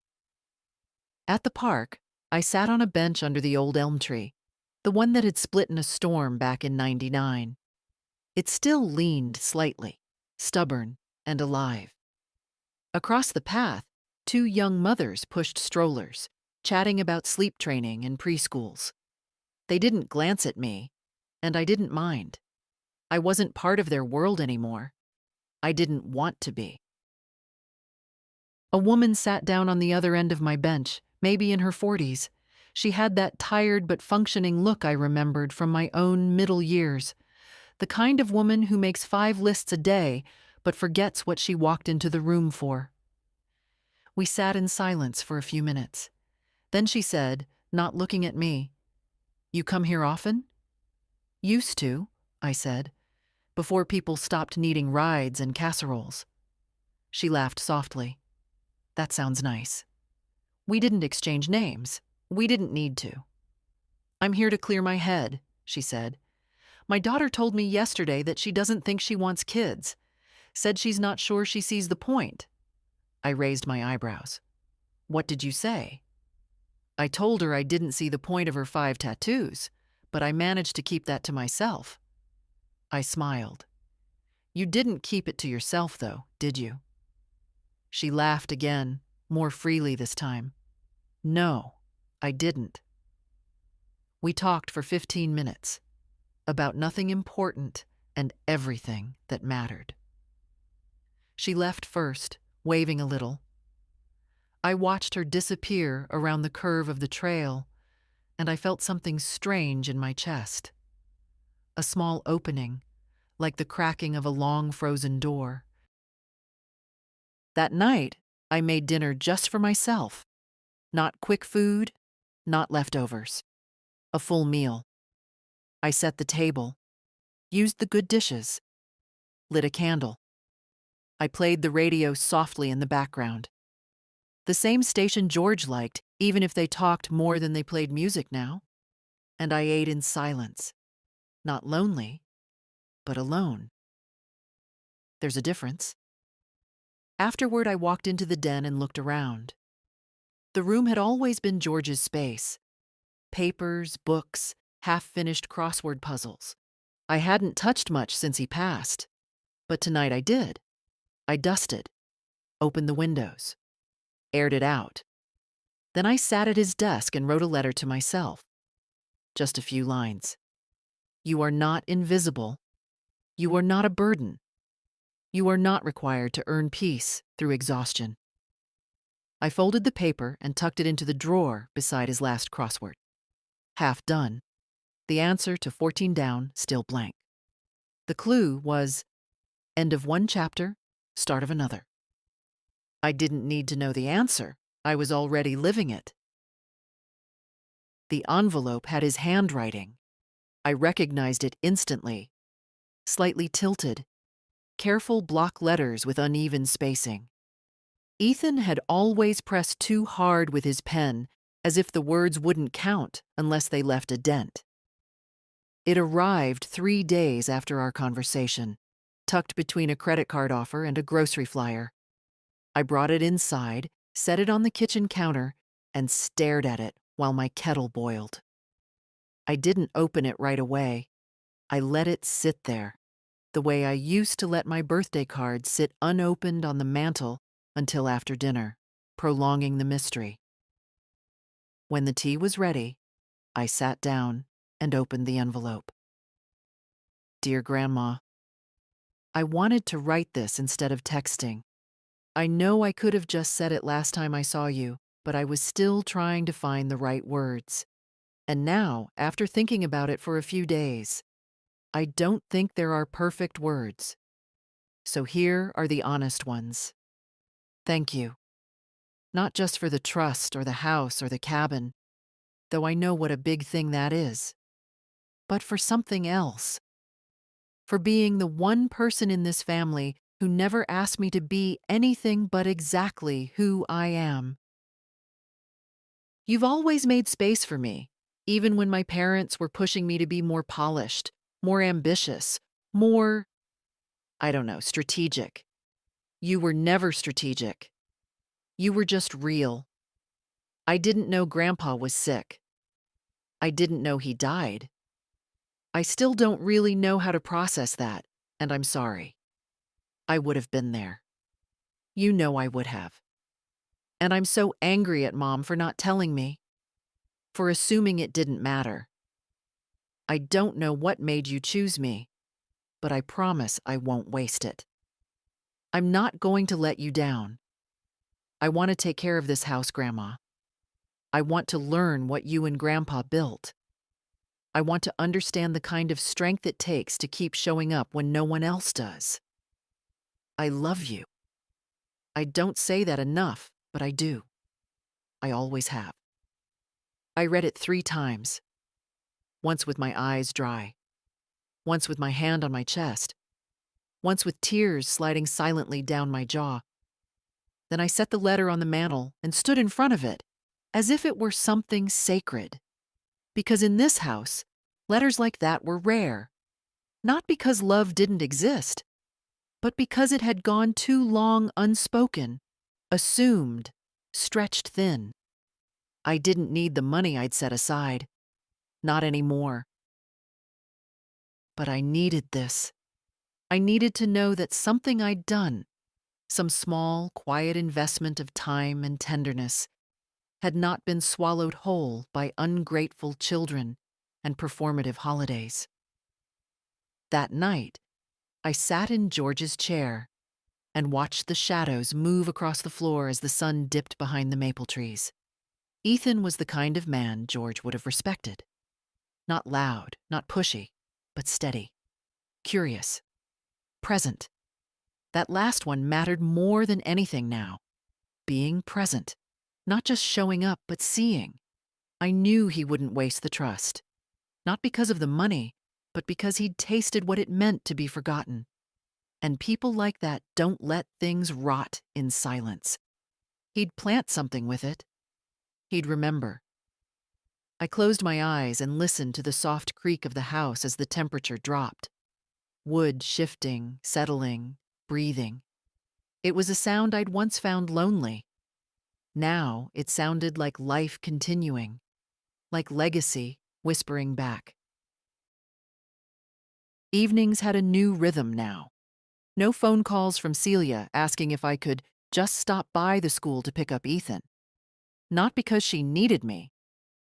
At the park, I sat on a bench under the old elm tree, the one that had split in a storm back in '99. It still leaned slightly, stubborn and alive. Across the path, 2 young mothers pushed strollers, chatting about sleep training and preschools. They didn't glance at me, and I didn't mind. I wasn't part of their world anymore. I didn't want to be. A woman sat down on the other end of my bench, maybe in her 40s. She had that tired but functioning look I remembered from my own middle years, the kind of woman who makes 5 lists a day but forgets what she walked into the room for. We sat in silence for a few minutes. Then she said, not looking at me, "You come here often?" "Used to," I said, "before people stopped needing rides and casseroles." She laughed softly. "That sounds nice." We didn't exchange names. We didn't need to. "I'm here to clear my head," she said. "My daughter told me yesterday that she doesn't think she wants kids. Said she's not sure she sees the point." I raised my eyebrows. "What did you say?" I told her I didn't see the point of her 5 tattoos, but I managed to keep that to myself. I smiled. You didn't keep it to yourself, though, did you? She laughed again, more freely this time. No, I didn't. We talked for 15 minutes about nothing important and everything that mattered. She left first, waving a little. I watched her disappear around the curve of the trail, and I felt something strange in my chest. A small opening, like the cracking of a long frozen door. That night, I made dinner just for myself. Not quick food, not leftovers. A full meal. I set the table, used the good dishes, lit a candle. I played the radio softly in the background. The same station George liked, even if they talked more than they played music now. And I ate in silence. Not lonely, but alone. There's a difference. Afterward, I walked into the den and looked around. The room had always been George's space. Papers, books, half-finished crossword puzzles. I hadn't touched much since he passed, but tonight I did. I dusted, opened the windows, aired it out. Then I sat at his desk and wrote a letter to myself. Just a few lines. You are not invisible. You are not a burden. You are not required to earn peace through exhaustion. I folded the paper and tucked it into the drawer beside his last crossword. Half done. The answer to 14 down, still blank. The clue was end of one chapter, start of another. I didn't need to know the answer. I was already living it. The envelope had his handwriting. I recognized it instantly. Slightly tilted. Careful block letters with uneven spacing. Ethan had always pressed too hard with his pen, as if the words wouldn't count unless they left a dent. It arrived 3 days after our conversation, tucked between a credit card offer and a grocery flyer. I brought it inside, set it on the kitchen counter, and stared at it while my kettle boiled. I didn't open it right away. I let it sit there, the way I used to let my birthday card sit unopened on the mantel until after dinner, prolonging the mystery. When the tea was ready, I sat down and opened the envelope. Dear Grandma, I wanted to write this instead of texting. I know I could have just said it last time I saw you, but I was still trying to find the right words. And now, after thinking about it for a few days, I don't think there are perfect words. So here are the honest ones. Thank you. Not just for the trust or the house or the cabin, though I know what a big thing that is, but for something else. For being the one person in this family who never asked me to be anything but exactly who I am. You've always made space for me, even when my parents were pushing me to be more polished, more ambitious, more, strategic. You were never strategic. You were just real. I didn't know Grandpa was sick. I didn't know he died. I still don't really know how to process that, and I'm sorry. I would have been there. You know I would have. And I'm so angry at Mom for not telling me, for assuming it didn't matter. I don't know what made you choose me, but I promise I won't waste it. I'm not going to let you down. I want to take care of this house, Grandma. I want to learn what you and Grandpa built. I want to understand the kind of strength it takes to keep showing up when no one else does. I love you. I don't say that enough, but I do. I always have. I read it 3 times. Once with my eyes dry. Once with my hand on my chest. Once with tears sliding silently down my jaw. Then I set the letter on the mantel and stood in front of it, as if it were something sacred. Because in this house, letters like that were rare. Not because love didn't exist, but because it had gone too long unspoken, assumed, stretched thin. I didn't need the money I'd set aside. Not anymore. But I needed this. I needed to know that something I'd done, some small, quiet investment of time and tenderness, had not been swallowed whole by ungrateful children and performative holidays. That night, I sat in George's chair and watched the shadows move across the floor as the sun dipped behind the maple trees. Ethan was the kind of man George would have respected. Not loud, not pushy, but steady, curious, present. That last one mattered more than anything now. Being present, not just showing up, but seeing. I knew he wouldn't waste the trust. Not because of the money, but because he'd tasted what it meant to be forgotten. And people like that don't let things rot in silence. He'd plant something with it. He'd remember. I closed my eyes and listened to the soft creak of the house as the temperature dropped. Wood shifting, settling, breathing. It was a sound I'd once found lonely. Now it sounded like life continuing, like legacy whispering back. Evenings had a new rhythm now. No phone calls from Celia asking if I could just stop by the school to pick up Ethan. Not because she needed me,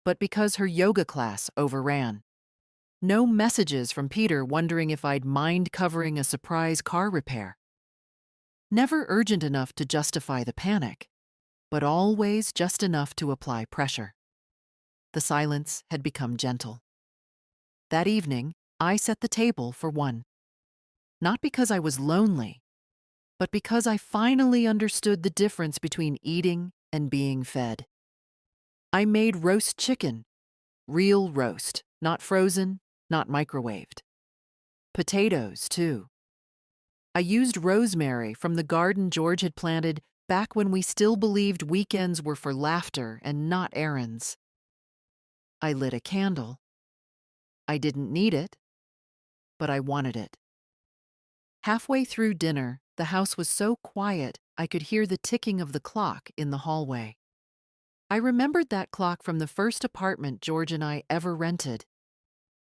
but because her yoga class overran. No messages from Peter wondering if I'd mind covering a surprise car repair. Never urgent enough to justify the panic, but always just enough to apply pressure. The silence had become gentle. That evening, I set the table for one. Not because I was lonely, but because I finally understood the difference between eating and being fed. I made roast chicken, real roast, not frozen, not microwaved. Potatoes, too. I used rosemary from the garden George had planted back when we still believed weekends were for laughter and not errands. I lit a candle. I didn't need it, but I wanted it. Halfway through dinner, the house was so quiet I could hear the ticking of the clock in the hallway. I remembered that clock from the first apartment George and I ever rented.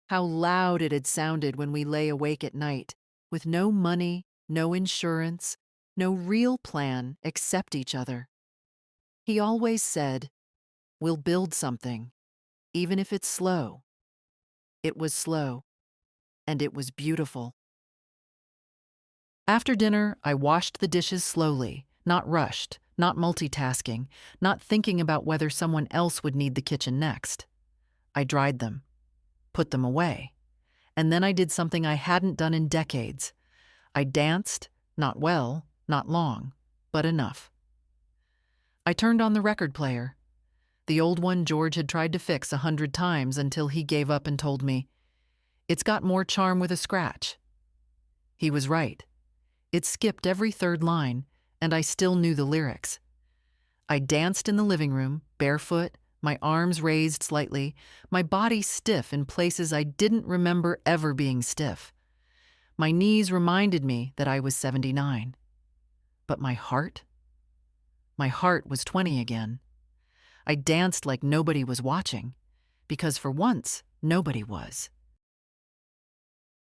How loud it had sounded when we lay awake at night, with no money, no insurance, no real plan except each other. He always said, "We'll build something, even if it's slow." It was slow, and it was beautiful. After dinner, I washed the dishes slowly, not rushed, not multitasking, not thinking about whether someone else would need the kitchen next. I dried them, put them away, and then I did something I hadn't done in decades. I danced, not well, not long, but enough. I turned on the record player, the old one George had tried to fix 100 times until he gave up and told me, "It's got more charm with a scratch." He was right. It skipped every third line, and I still knew the lyrics. I danced in the living room, barefoot, my arms raised slightly, my body stiff in places I didn't remember ever being stiff. My knees reminded me that I was 79. But my heart? My heart was 20 again. I danced like nobody was watching, because for once, nobody was.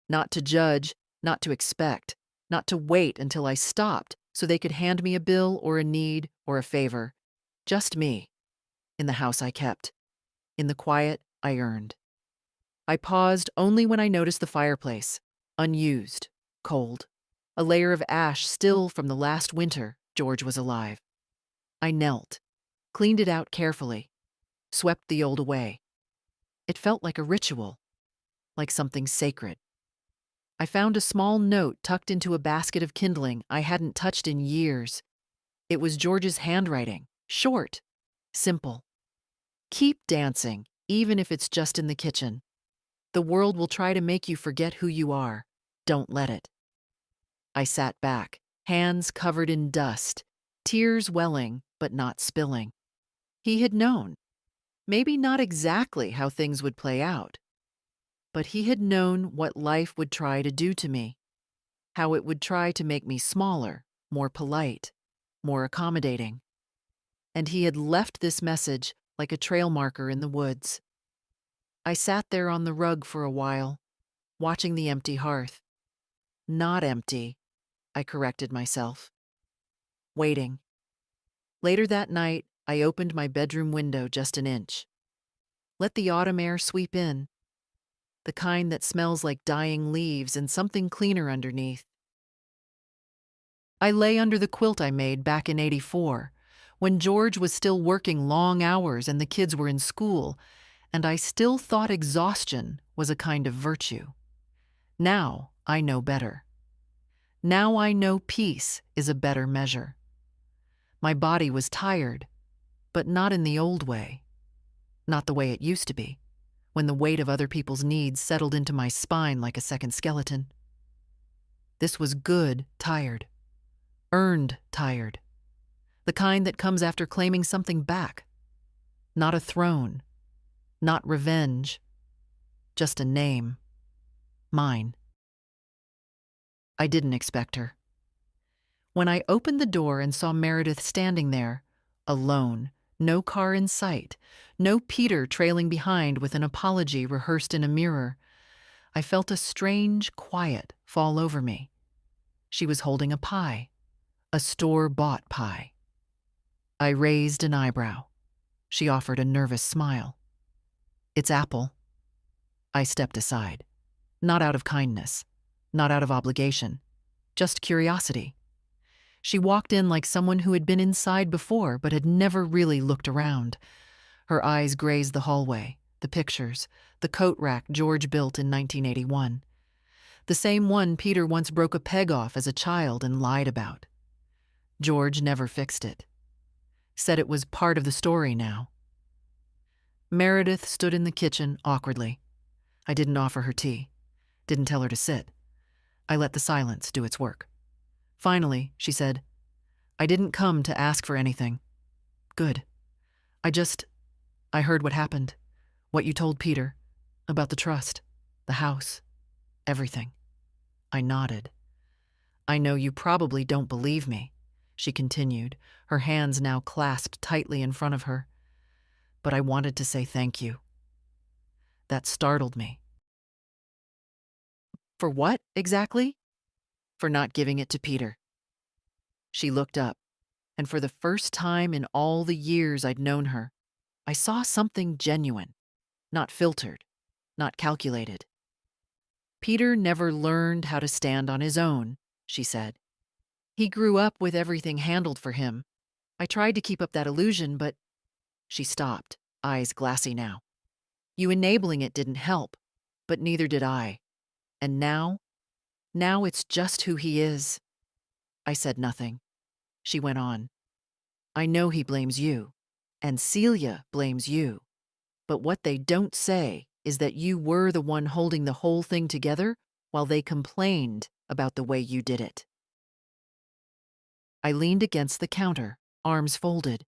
Not to judge, not to expect, not to wait until I stopped so they could hand me a bill or a need or a favor. Just me, in the house I kept, in the quiet I earned. I paused only when I noticed the fireplace, unused, cold, a layer of ash still from the last winter George was alive. I knelt, cleaned it out carefully, swept the old away. It felt like a ritual, like something sacred. I found a small note tucked into a basket of kindling I hadn't touched in years. It was George's handwriting, short, simple. "Keep dancing, even if it's just in the kitchen. The world will try to make you forget who you are. Don't let it." I sat back, hands covered in dust, tears welling but not spilling. He had known. Maybe not exactly how things would play out, but he had known what life would try to do to me, how it would try to make me smaller, more polite, more accommodating. And he had left this message like a trail marker in the woods. I sat there on the rug for a while, watching the empty hearth. Not empty, I corrected myself. Waiting. Later that night, I opened my bedroom window just an inch. Let the autumn air sweep in, the kind that smells like dying leaves and something cleaner underneath. I lay under the quilt I made back in '84, when George was still working long hours and the kids were in school, and I still thought exhaustion was a kind of virtue. Now I know better. Now I know peace is a better measure. My body was tired, but not in the old way, not the way it used to be, when the weight of other people's needs settled into my spine like a second skeleton. This was good tired, earned tired, the kind that comes after claiming something back. Not a throne, not revenge, just a name. Mine. I didn't expect her. When I opened the door and saw Meredith standing there, alone, no car in sight, no Peter trailing behind with an apology rehearsed in a mirror, I felt a strange quiet fall over me. She was holding a pie, a store-bought pie. I raised an eyebrow. She offered a nervous smile. "It's apple." I stepped aside. Not out of kindness, not out of obligation, just curiosity. She walked in like someone who had been inside before but had never really looked around. Her eyes grazed the hallway, the pictures, the coat rack George built in 1981. The same one Peter once broke a peg off as a child and lied about. George never fixed it. Said it was part of the story now. Meredith stood in the kitchen awkwardly. I didn't offer her tea. Didn't tell her to sit. I let the silence do its work. Finally, she said, "I didn't come to ask for anything." "Good. I heard what happened. What you told Peter. About the trust. The house. Everything." I nodded. "I know you probably don't believe me," she continued, her hands now clasped tightly in front of her. "But I wanted to say thank you." That startled me. "For what, exactly?" "For not giving it to Peter." She looked up, and for the first time in all the years I'd known her, I saw something genuine, not filtered, not calculated. "Peter never learned how to stand on his own," she said. "He grew up with everything handled for him. I tried to keep up that illusion, but—" She stopped, eyes glassy now. "You enabling it didn't help, but neither did I. And now it's just who he is." I said nothing. She went on. "I know he blames you, and Celia blames you. But what they don't say is that you were the one holding the whole thing together while they complained about the way you did it." I leaned against the counter, arms folded.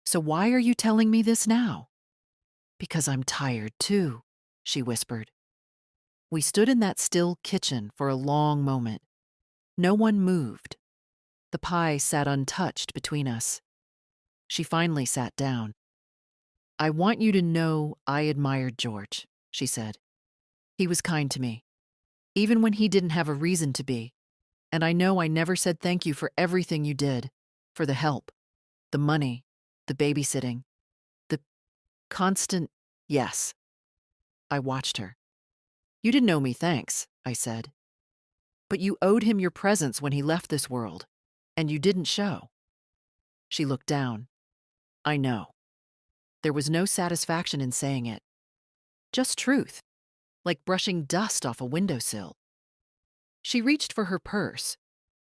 "So why are you telling me this now?" "Because I'm tired too," she whispered. We stood in that still kitchen for a long moment. No one moved. The pie sat untouched between us. She finally sat down. "I want you to know I admired George," she said. "He was kind to me, even when he didn't have a reason to be. And I know I never said thank you for everything you did, for the help, the money, the babysitting, the constant yes." I watched her. "You didn't owe me thanks," I said. "But you owed him your presence when he left this world, and you didn't show." She looked down. "I know." There was no satisfaction in saying it. Just truth, like brushing dust off a windowsill. She reached for her purse,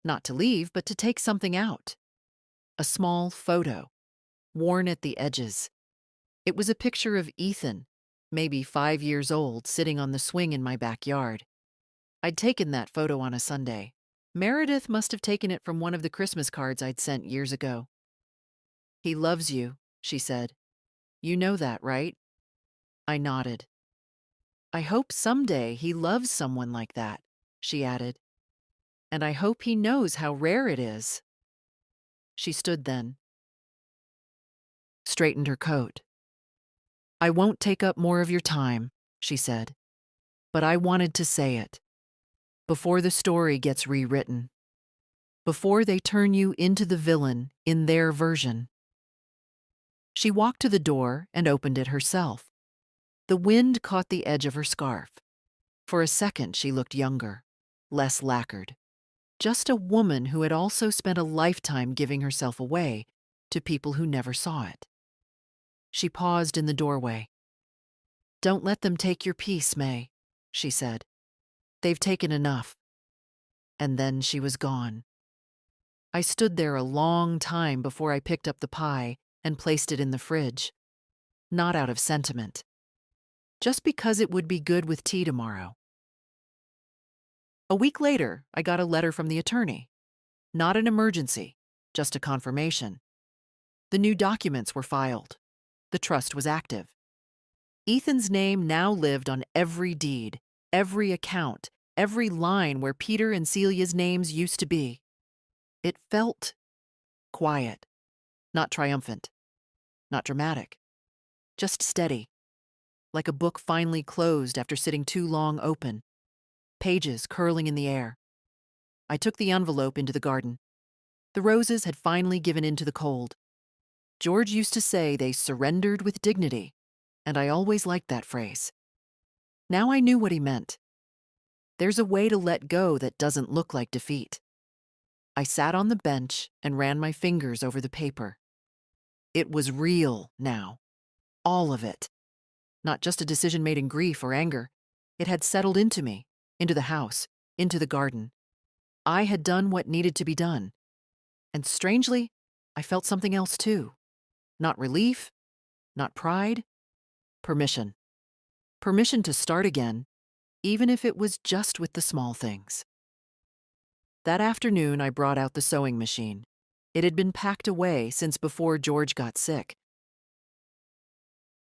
not to leave, but to take something out. A small photo, worn at the edges. It was a picture of Ethan, maybe 5 years old, sitting on the swing in my backyard. I'd taken that photo on a Sunday. Meredith must have taken it from one of the Christmas cards I'd sent years ago. "He loves you," she said. "You know that, right?" I nodded. "I hope someday he loves someone like that," she added. "And I hope he knows how rare it is." She stood then, straightened her coat, I won't take up more of your time, she said, but I wanted to say it before the story gets rewritten, before they turn you into the villain in their version. She walked to the door and opened it herself. The wind caught the edge of her scarf. For a second, she looked younger, less lacquered. Just a woman who had also spent a lifetime giving herself away to people who never saw it. She paused in the doorway. "Don't let them take your peace, May," she said. "They've taken enough." And then she was gone. I stood there a long time before I picked up the pie and placed it in the fridge. Not out of sentiment. Just because it would be good with tea tomorrow. A week later, I got a letter from the attorney. Not an emergency, just a confirmation. The new documents were filed. The trust was active. Ethan's name now lived on every deed, every account, every line where Peter and Celia's names used to be. It felt quiet, not triumphant, not dramatic, just steady, like a book finally closed after sitting too long open, pages curling in the air. I took the envelope into the garden. The roses had finally given in to the cold. George used to say they surrendered with dignity, and I always liked that phrase. Now I knew what he meant. There's a way to let go that doesn't look like defeat. I sat on the bench and ran my fingers over the paper. It was real now. All of it. Not just a decision made in grief or anger. It had settled into me, into the house, into the garden. I had done what needed to be done. And strangely, I felt something else too. Not relief, not pride, permission. Permission to start again, even if it was just with the small things. That afternoon, I brought out the sewing machine. It had been packed away since before George got sick.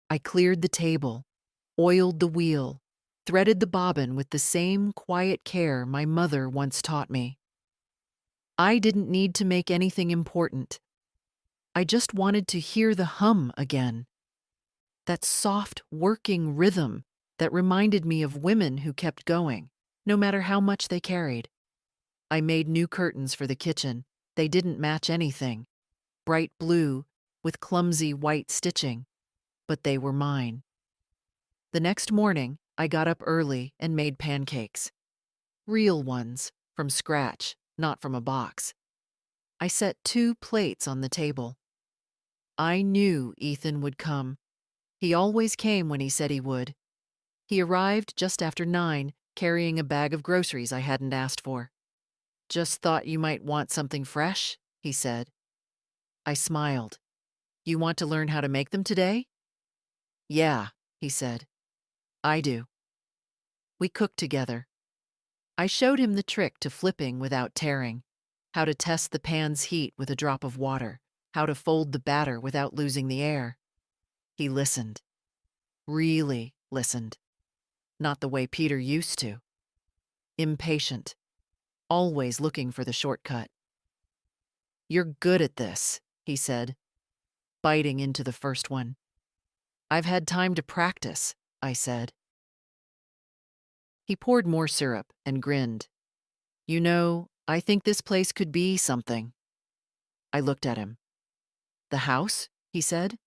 I cleared the table, oiled the wheel, threaded the bobbin with the same quiet care my mother once taught me. I didn't need to make anything important. I just wanted to hear the hum again. That soft, working rhythm that reminded me of women who kept going, no matter how much they carried. I made new curtains for the kitchen. They didn't match anything. Bright blue with clumsy white stitching. But they were mine. The next morning, I got up early and made pancakes. Real ones, from scratch, not from a box. I set 2 plates on the table. I knew Ethan would come. He always came when he said he would. He arrived just after 9, carrying a bag of groceries I hadn't asked for. "Just thought you might want something fresh," he said. I smiled. "You want to learn how to make them today?" "Yeah," he said. "I do." We cooked together. I showed him the trick to flipping without tearing, how to test the pan's heat with a drop of water, how to fold the batter without losing the air. He listened. Really listened. Not the way Peter used to. Impatient. Always looking for the shortcut. "You're good at this," he said, biting into the first one. "I've had time to practice," I said. He poured more syrup and grinned. "You know, I think this place could be something." I looked at him. "The house?" he said.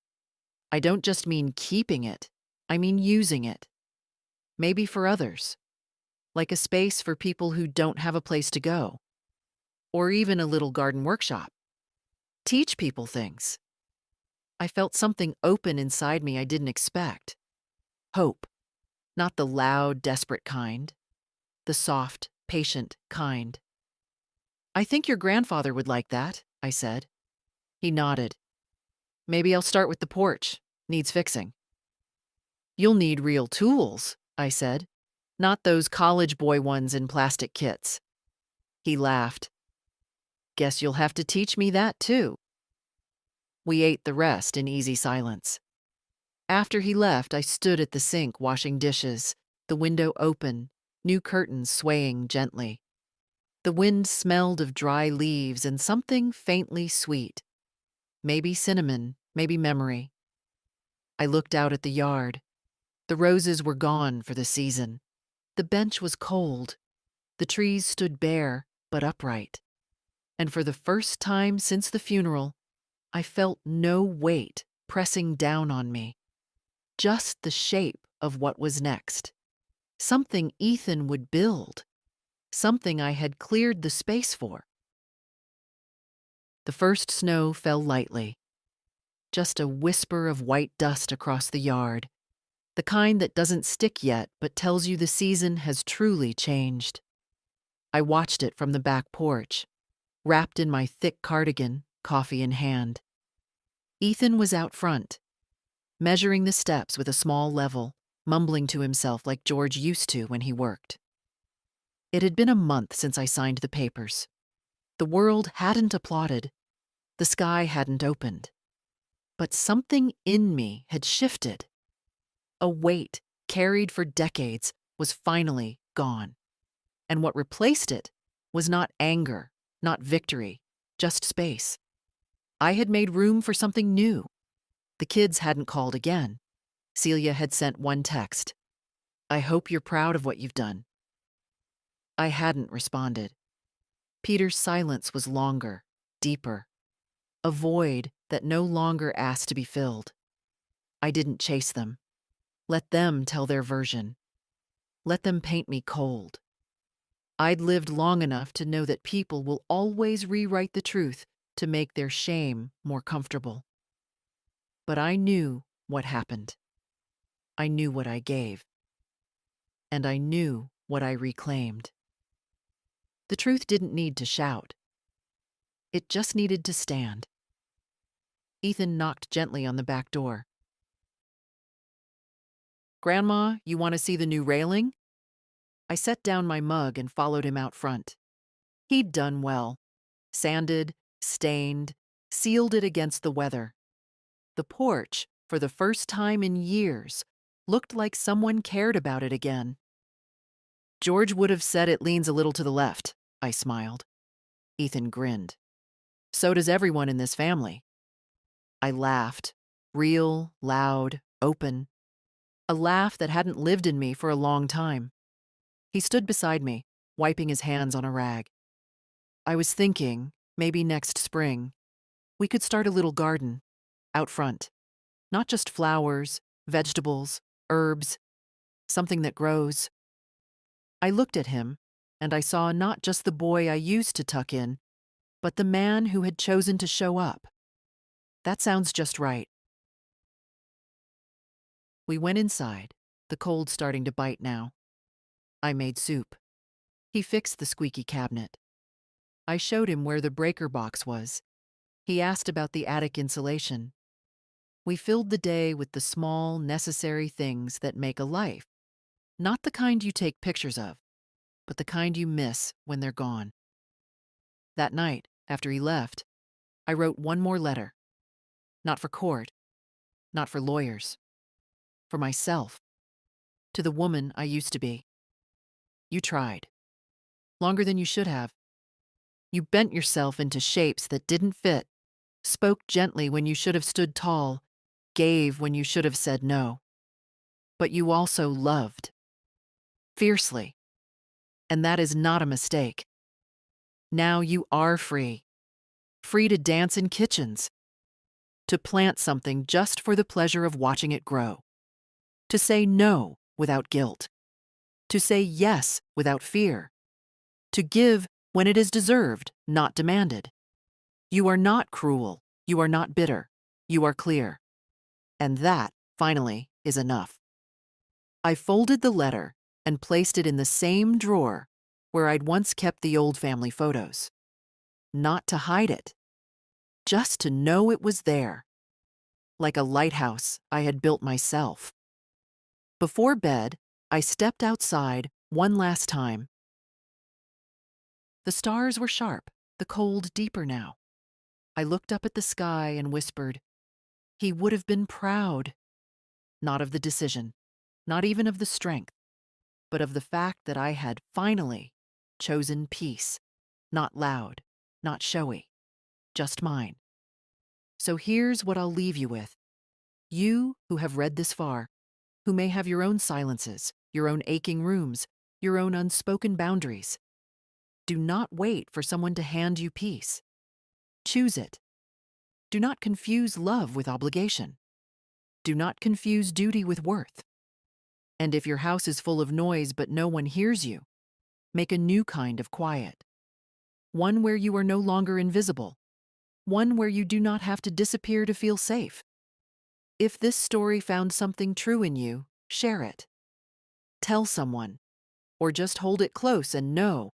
"I don't just mean keeping it, I mean using it. Maybe for others. Like a space for people who don't have a place to go. Or even a little garden workshop. Teach people things." I felt something open inside me I didn't expect. Hope. Not the loud, desperate kind. The soft, patient kind. "I think your grandfather would like that," I said. He nodded. "Maybe I'll start with the porch. Needs fixing." "You'll need real tools," I said. "Not those college boy ones in plastic kits." He laughed. "Guess you'll have to teach me that too." We ate the rest in easy silence. After he left, I stood at the sink washing dishes, the window open, new curtains swaying gently. The wind smelled of dry leaves and something faintly sweet. Maybe cinnamon, maybe memory. I looked out at the yard. The roses were gone for the season. The bench was cold. The trees stood bare but upright. And for the first time since the funeral, I felt no weight pressing down on me, just the shape of what was next. Something Ethan would build, something I had cleared the space for. The first snow fell lightly, just a whisper of white dust across the yard, the kind that doesn't stick yet but tells you the season has truly changed. I watched it from the back porch, wrapped in my thick cardigan, coffee in hand. Ethan was out front, measuring the steps with a small level, mumbling to himself like George used to when he worked. It had been a month since I signed the papers. The world hadn't applauded. The sky hadn't opened. But something in me had shifted. A weight carried for decades was finally gone. And what replaced it was not anger, not victory, just space. I had made room for something new. The kids hadn't called again. Celia had sent one text. "I hope you're proud of what you've done." I hadn't responded. Peter's silence was longer, deeper. A void that no longer asked to be filled. I didn't chase them. Let them tell their version. Let them paint me cold. I'd lived long enough to know that people will always rewrite the truth to make their shame more comfortable. But I knew what happened. I knew what I gave. And I knew what I reclaimed. The truth didn't need to shout. It just needed to stand. Ethan knocked gently on the back door. "Grandma, you want to see the new railing?" I set down my mug and followed him out front. He'd done well. Sanded, stained, sealed it against the weather. The porch, for the first time in years, looked like someone cared about it again. "George would have said it leans a little to the left," I smiled. Ethan grinned. "So does everyone in this family." I laughed, real, loud, open. A laugh that hadn't lived in me for a long time. He stood beside me, wiping his hands on a rag. "I was thinking, maybe next spring, we could start a little garden, out front. Not just flowers, vegetables, herbs, something that grows." I looked at him, and I saw not just the boy I used to tuck in, but the man who had chosen to show up. That sounds just right. We went inside, the cold starting to bite now. I made soup. He fixed the squeaky cabinet. I showed him where the breaker box was. He asked about the attic insulation. We filled the day with the small, necessary things that make a life. Not the kind you take pictures of, but the kind you miss when they're gone. That night, after he left, I wrote one more letter. Not for court, not for lawyers. For myself. To the woman I used to be. You tried. Longer than you should have. You bent yourself into shapes that didn't fit, spoke gently when you should have stood tall, gave when you should have said no. But you also loved. Fiercely. And that is not a mistake. Now you are free. Free to dance in kitchens. To plant something just for the pleasure of watching it grow. To say no without guilt. To say yes without fear. To give when it is deserved, not demanded. You are not cruel. You are not bitter. You are clear. And that, finally, is enough. I folded the letter and placed it in the same drawer where I'd once kept the old family photos. Not to hide it. Just to know it was there. Like a lighthouse I had built myself. Before bed, I stepped outside one last time. The stars were sharp, the cold deeper now. I looked up at the sky and whispered, he would have been proud. Not of the decision, not even of the strength, but of the fact that I had finally chosen peace. Not loud, not showy, just mine. So here's what I'll leave you with. You who have read this far, who may have your own silences, your own aching rooms, your own unspoken boundaries. Do not wait for someone to hand you peace. Choose it. Do not confuse love with obligation. Do not confuse duty with worth. And if your house is full of noise but no one hears you, make a new kind of quiet. One where you are no longer invisible. One where you do not have to disappear to feel safe. If this story found something true in you, share it. Tell someone, or just hold it close and know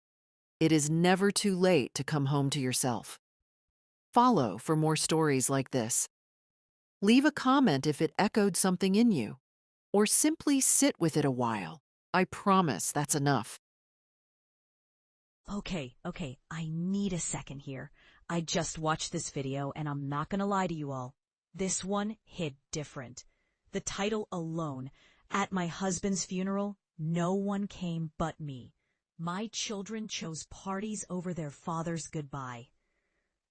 it is never too late to come home to yourself. Follow for more stories like this. Leave a comment if it echoed something in you, or simply sit with it a while. I promise that's enough. Okay, I need a second here. I just watched this video and I'm not gonna lie to you all. This one hit different. The title alone, At My Husband's Funeral, No One Came But Me. My children chose parties over their father's goodbye.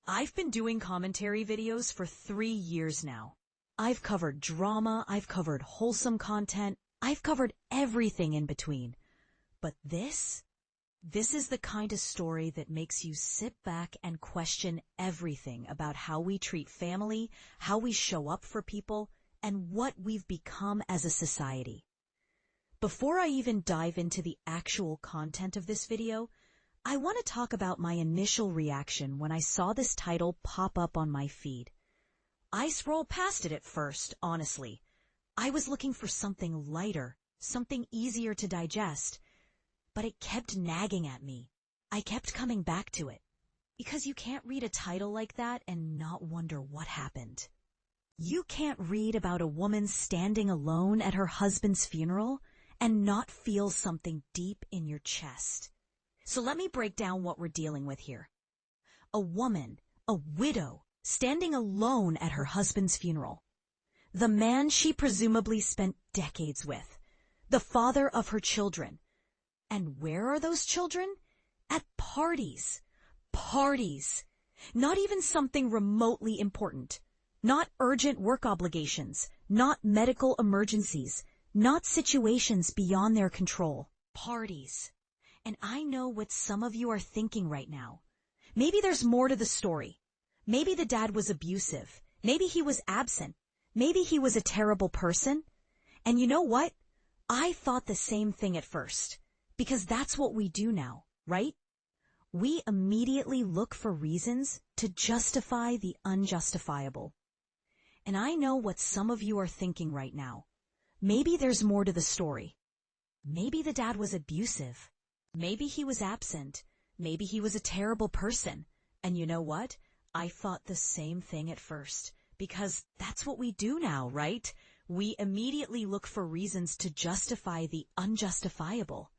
I've been doing commentary videos for 3 years now. I've covered drama, I've covered wholesome content, I've covered everything in between. But this is the kind of story that makes you sit back and question everything about how we treat family, how we show up for people, and what we've become as a society. Before I even dive into the actual content of this video, I want to talk about my initial reaction when I saw this title pop up on my feed. I scrolled past it at first, honestly. I was looking for something lighter, something easier to digest. But it kept nagging at me. I kept coming back to it. Because you can't read a title like that and not wonder what happened. You can't read about a woman standing alone at her husband's funeral and not feel something deep in your chest. So let me break down what we're dealing with here. A woman, a widow, standing alone at her husband's funeral. The man she presumably spent decades with. The father of her children. And where are those children? At parties. Parties. Not even something remotely important. Not urgent work obligations. Not medical emergencies. Not situations beyond their control. Parties. And I know what some of you are thinking right now. Maybe there's more to the story. Maybe the dad was abusive. Maybe he was absent. Maybe he was a terrible person. And you know what? I thought the same thing at first. Because that's what we do now, right? We immediately look for reasons to justify the unjustifiable. And I know what some of you are thinking right now. Maybe there's more to the story. Maybe the dad was abusive. Maybe he was absent. Maybe he was a terrible person. And you know what? I thought the same thing at first. Because that's what we do now, right? We immediately look for reasons to justify the unjustifiable.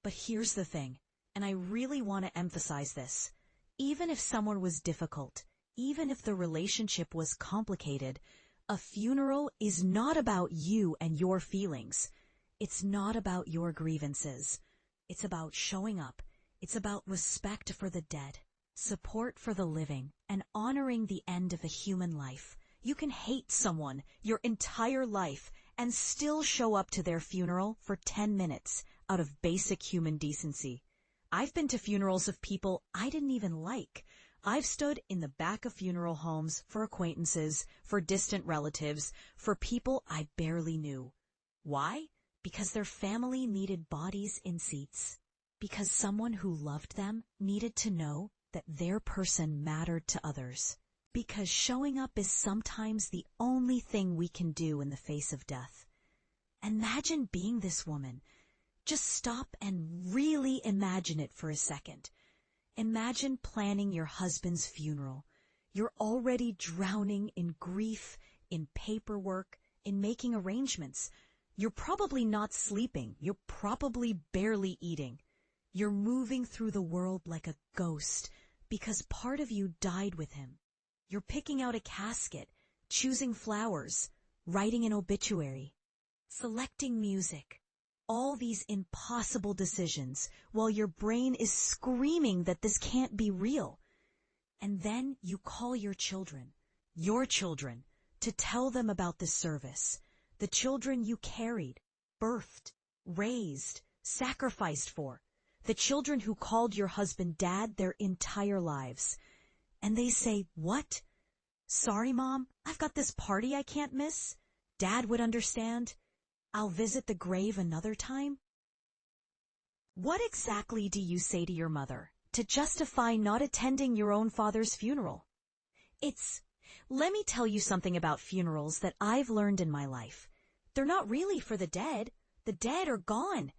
But here's the thing, and I really want to emphasize this. Even if someone was difficult, even if the relationship was complicated, a funeral is not about you and your feelings. It's not about your grievances. It's about showing up. It's about respect for the dead, support for the living, and honoring the end of a human life. You can hate someone your entire life and still show up to their funeral for 10 minutes. Out of basic human decency. I've been to funerals of people I didn't even like. I've stood in the back of funeral homes for acquaintances, for distant relatives, for people I barely knew. Why? Because their family needed bodies in seats. Because someone who loved them needed to know that their person mattered to others. Because showing up is sometimes the only thing we can do in the face of death. Imagine being this woman. Just stop and really imagine it for a second. Imagine planning your husband's funeral. You're already drowning in grief, in paperwork, in making arrangements. You're probably not sleeping. You're probably barely eating. You're moving through the world like a ghost because part of you died with him. You're picking out a casket, choosing flowers, writing an obituary, selecting music. All these impossible decisions while your brain is screaming that this can't be real. And then you call your children, to tell them about this service, the children you carried, birthed, raised, sacrificed for, the children who called your husband Dad their entire lives. And they say, "What? Sorry, Mom, I've got this party I can't miss. Dad would understand. I'll visit the grave another time." What exactly do you say to your mother to justify not attending your own father's funeral? Let me tell you something about funerals that I've learned in my life. They're not really for the dead. The dead are gone.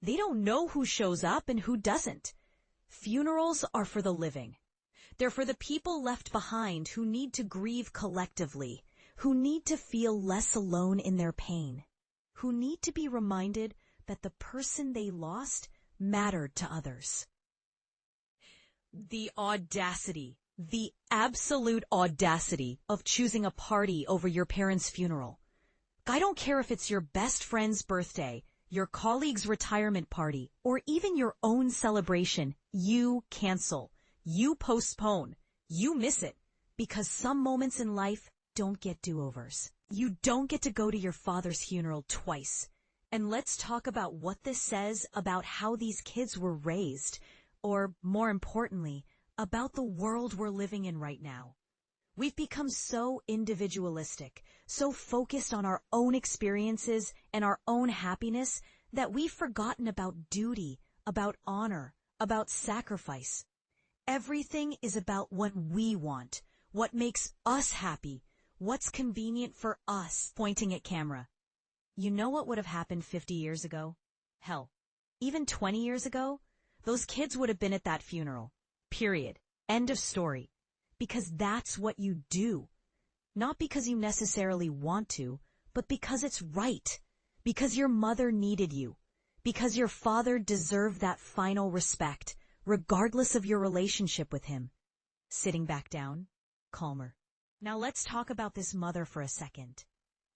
They don't know who shows up and who doesn't. Funerals are for the living. They're for the people left behind who need to grieve collectively, who need to feel less alone in their pain, who need to be reminded that the person they lost mattered to others. The audacity, the absolute audacity of choosing a party over your parents' funeral. I don't care if it's your best friend's birthday, your colleague's retirement party, or even your own celebration. You cancel. You postpone. You miss it. Because some moments in life don't get do-overs. You don't get to go to your father's funeral twice. And let's talk about what this says about how these kids were raised, or more importantly, about the world we're living in right now. We've become so individualistic, so focused on our own experiences and our own happiness that we've forgotten about duty, about honor, about sacrifice. Everything is about what we want, what makes us happy, what's convenient for us, pointing at camera. You know what would have happened 50 years ago? Hell, even 20 years ago? Those kids would have been at that funeral. Period. End of story. Because that's what you do. Not because you necessarily want to, but because it's right. Because your mother needed you. Because your father deserved that final respect, regardless of your relationship with him. Sitting back down, calmer. Now let's talk about this mother for a second.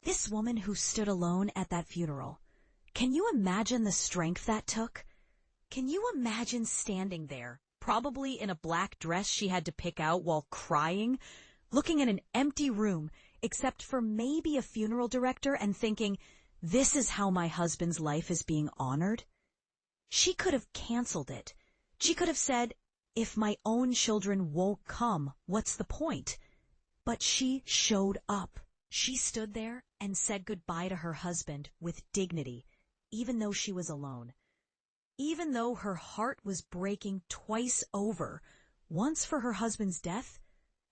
This woman who stood alone at that funeral. Can you imagine the strength that took? Can you imagine standing there, probably in a black dress she had to pick out while crying, looking at an empty room, except for maybe a funeral director, and thinking, this is how my husband's life is being honored? She could have canceled it. She could have said, if my own children won't come, what's the point? But she showed up. She stood there and said goodbye to her husband with dignity, even though she was alone. Even though her heart was breaking twice over, once for her husband's death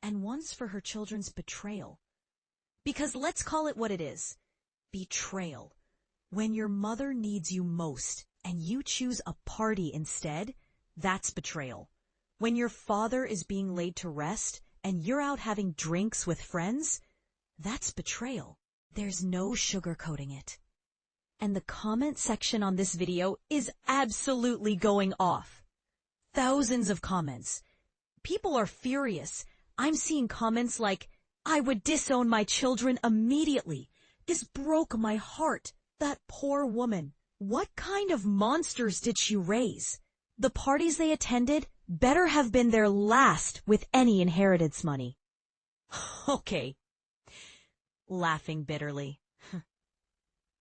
and once for her children's betrayal. Because let's call it what it is. Betrayal. When your mother needs you most and you choose a party instead, that's betrayal. When your father is being laid to rest and you're out having drinks with friends, that's betrayal. There's no sugarcoating it. And the comment section on this video is absolutely going off. Thousands of comments. People are furious. I'm seeing comments like, I would disown my children immediately. This broke my heart. That poor woman. What kind of monsters did she raise? The parties they attended better have been their last with any inheritance money. Okay. Laughing bitterly.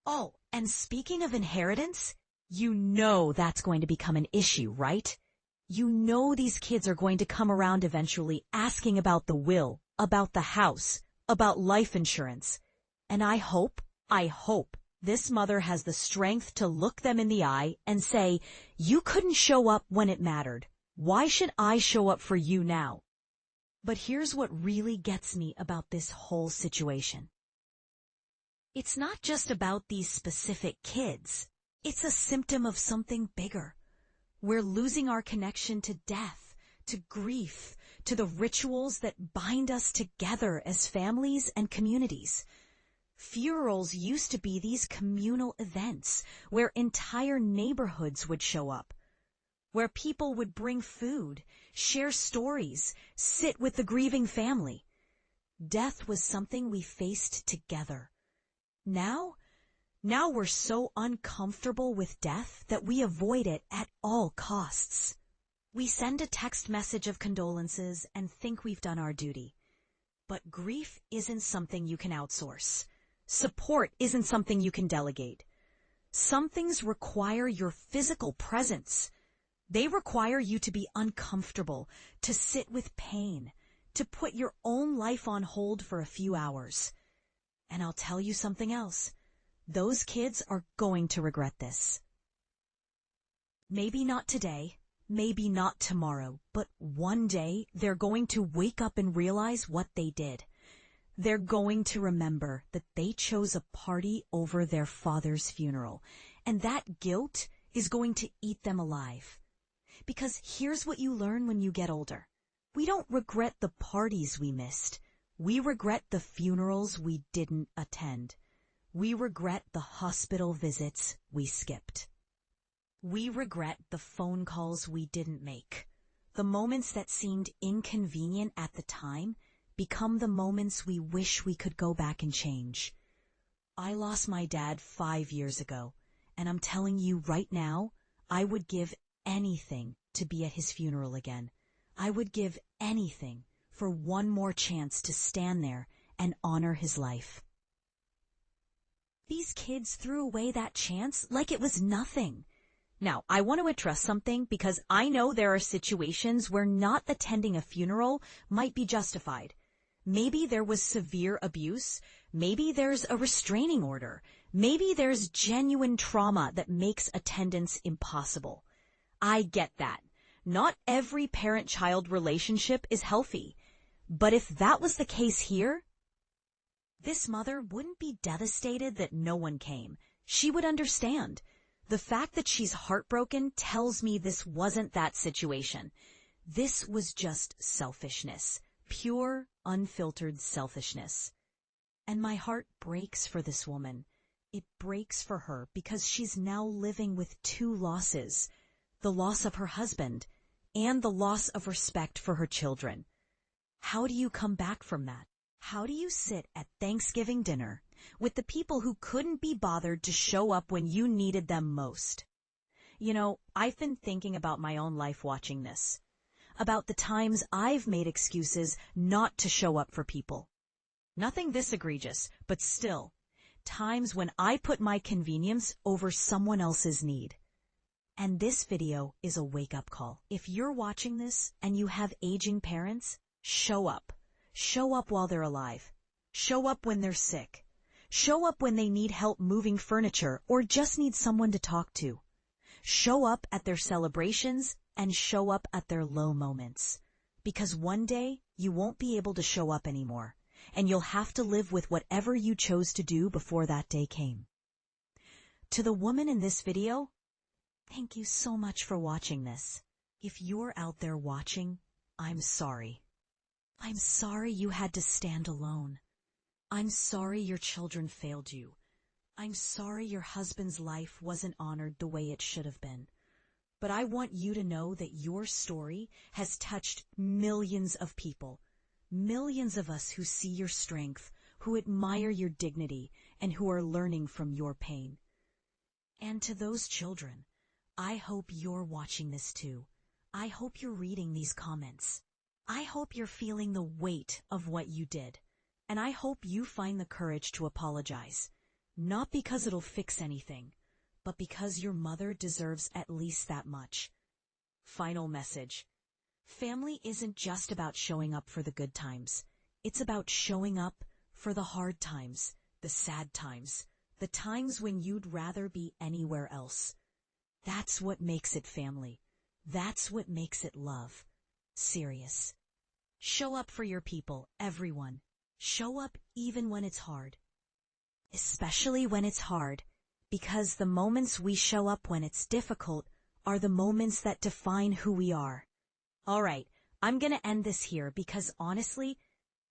Oh, and speaking of inheritance, you know that's going to become an issue, right? You know these kids are going to come around eventually asking about the will, about the house, about life insurance. And I hope this mother has the strength to look them in the eye and say, you couldn't show up when it mattered. Why should I show up for you now? But here's what really gets me about this whole situation. It's not just about these specific kids. It's a symptom of something bigger. We're losing our connection to death, to grief, to the rituals that bind us together as families and communities. Funerals used to be these communal events where entire neighborhoods would show up, where people would bring food, share stories, sit with the grieving family. Death was something we faced together. Now we're so uncomfortable with death that we avoid it at all costs. We send a text message of condolences and think we've done our duty. But grief isn't something you can outsource. Support isn't something you can delegate. Some things require your physical presence. They require you to be uncomfortable, to sit with pain, to put your own life on hold for a few hours. And I'll tell you something else. Those kids are going to regret this. Maybe not today, maybe not tomorrow, but one day they're going to wake up and realize what they did. They're going to remember that they chose a party over their father's funeral, and that guilt is going to eat them alive. Because here's what you learn when you get older. We don't regret the parties we missed. We regret the funerals we didn't attend. We regret the hospital visits we skipped. We regret the phone calls we didn't make. The moments that seemed inconvenient at the time become the moments we wish we could go back and change. I lost my dad 5 years ago, and I'm telling you right now, I would give anything to be at his funeral again. I would give anything for one more chance to stand there and honor his life. These kids threw away that chance like it was nothing. Now, I want to address something because I know there are situations where not attending a funeral might be justified. Maybe there was severe abuse. Maybe there's a restraining order. Maybe there's genuine trauma that makes attendance impossible. I get that. Not every parent-child relationship is healthy. But if that was the case here, this mother wouldn't be devastated that no one came. She would understand. The fact that she's heartbroken tells me this wasn't that situation. This was just selfishness. Pure, unfiltered selfishness. And my heart breaks for this woman. It breaks for her because she's now living with 2 losses. The loss of her husband and the loss of respect for her children. How do you come back from that? How do you sit at Thanksgiving dinner with the people who couldn't be bothered to show up when you needed them most? You know, I've been thinking about my own life watching this. About the times I've made excuses not to show up for people. Nothing this egregious, but still, times when I put my convenience over someone else's need. And this video is a wake-up call. If you're watching this and you have aging parents, show up. Show up while they're alive. Show up when they're sick. Show up when they need help moving furniture or just need someone to talk to. Show up at their celebrations and show up at their low moments. Because one day you won't be able to show up anymore, and you'll have to live with whatever you chose to do before that day came. To the woman in this video, thank you so much for watching this. If you're out there watching, I'm sorry. I'm sorry you had to stand alone. I'm sorry your children failed you. I'm sorry your husband's life wasn't honored the way it should have been. But I want you to know that your story has touched millions of people. Millions of us who see your strength, who admire your dignity, and who are learning from your pain. And to those children, I hope you're watching this too. I hope you're reading these comments. I hope you're feeling the weight of what you did. And I hope you find the courage to apologize. Not because it'll fix anything, but because your mother deserves at least that much. Final message. Family isn't just about showing up for the good times. It's about showing up for the hard times, the sad times, the times when you'd rather be anywhere else. That's what makes it family. That's what makes it love. Serious. Show up for your people, everyone. Show up even when it's hard. Especially when it's hard, because the moments we show up when it's difficult are the moments that define who we are. All right, I'm going to end this here because honestly,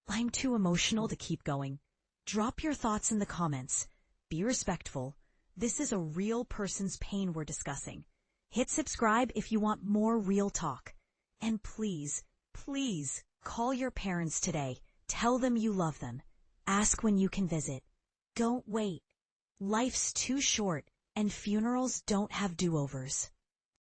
I'm too emotional to keep going. Drop your thoughts in the comments. Be respectful. This is a real person's pain we're discussing. Hit subscribe if you want more real talk. And please, please call your parents today. Tell them you love them. Ask when you can visit. Don't wait. Life's too short, and funerals don't have do-overs.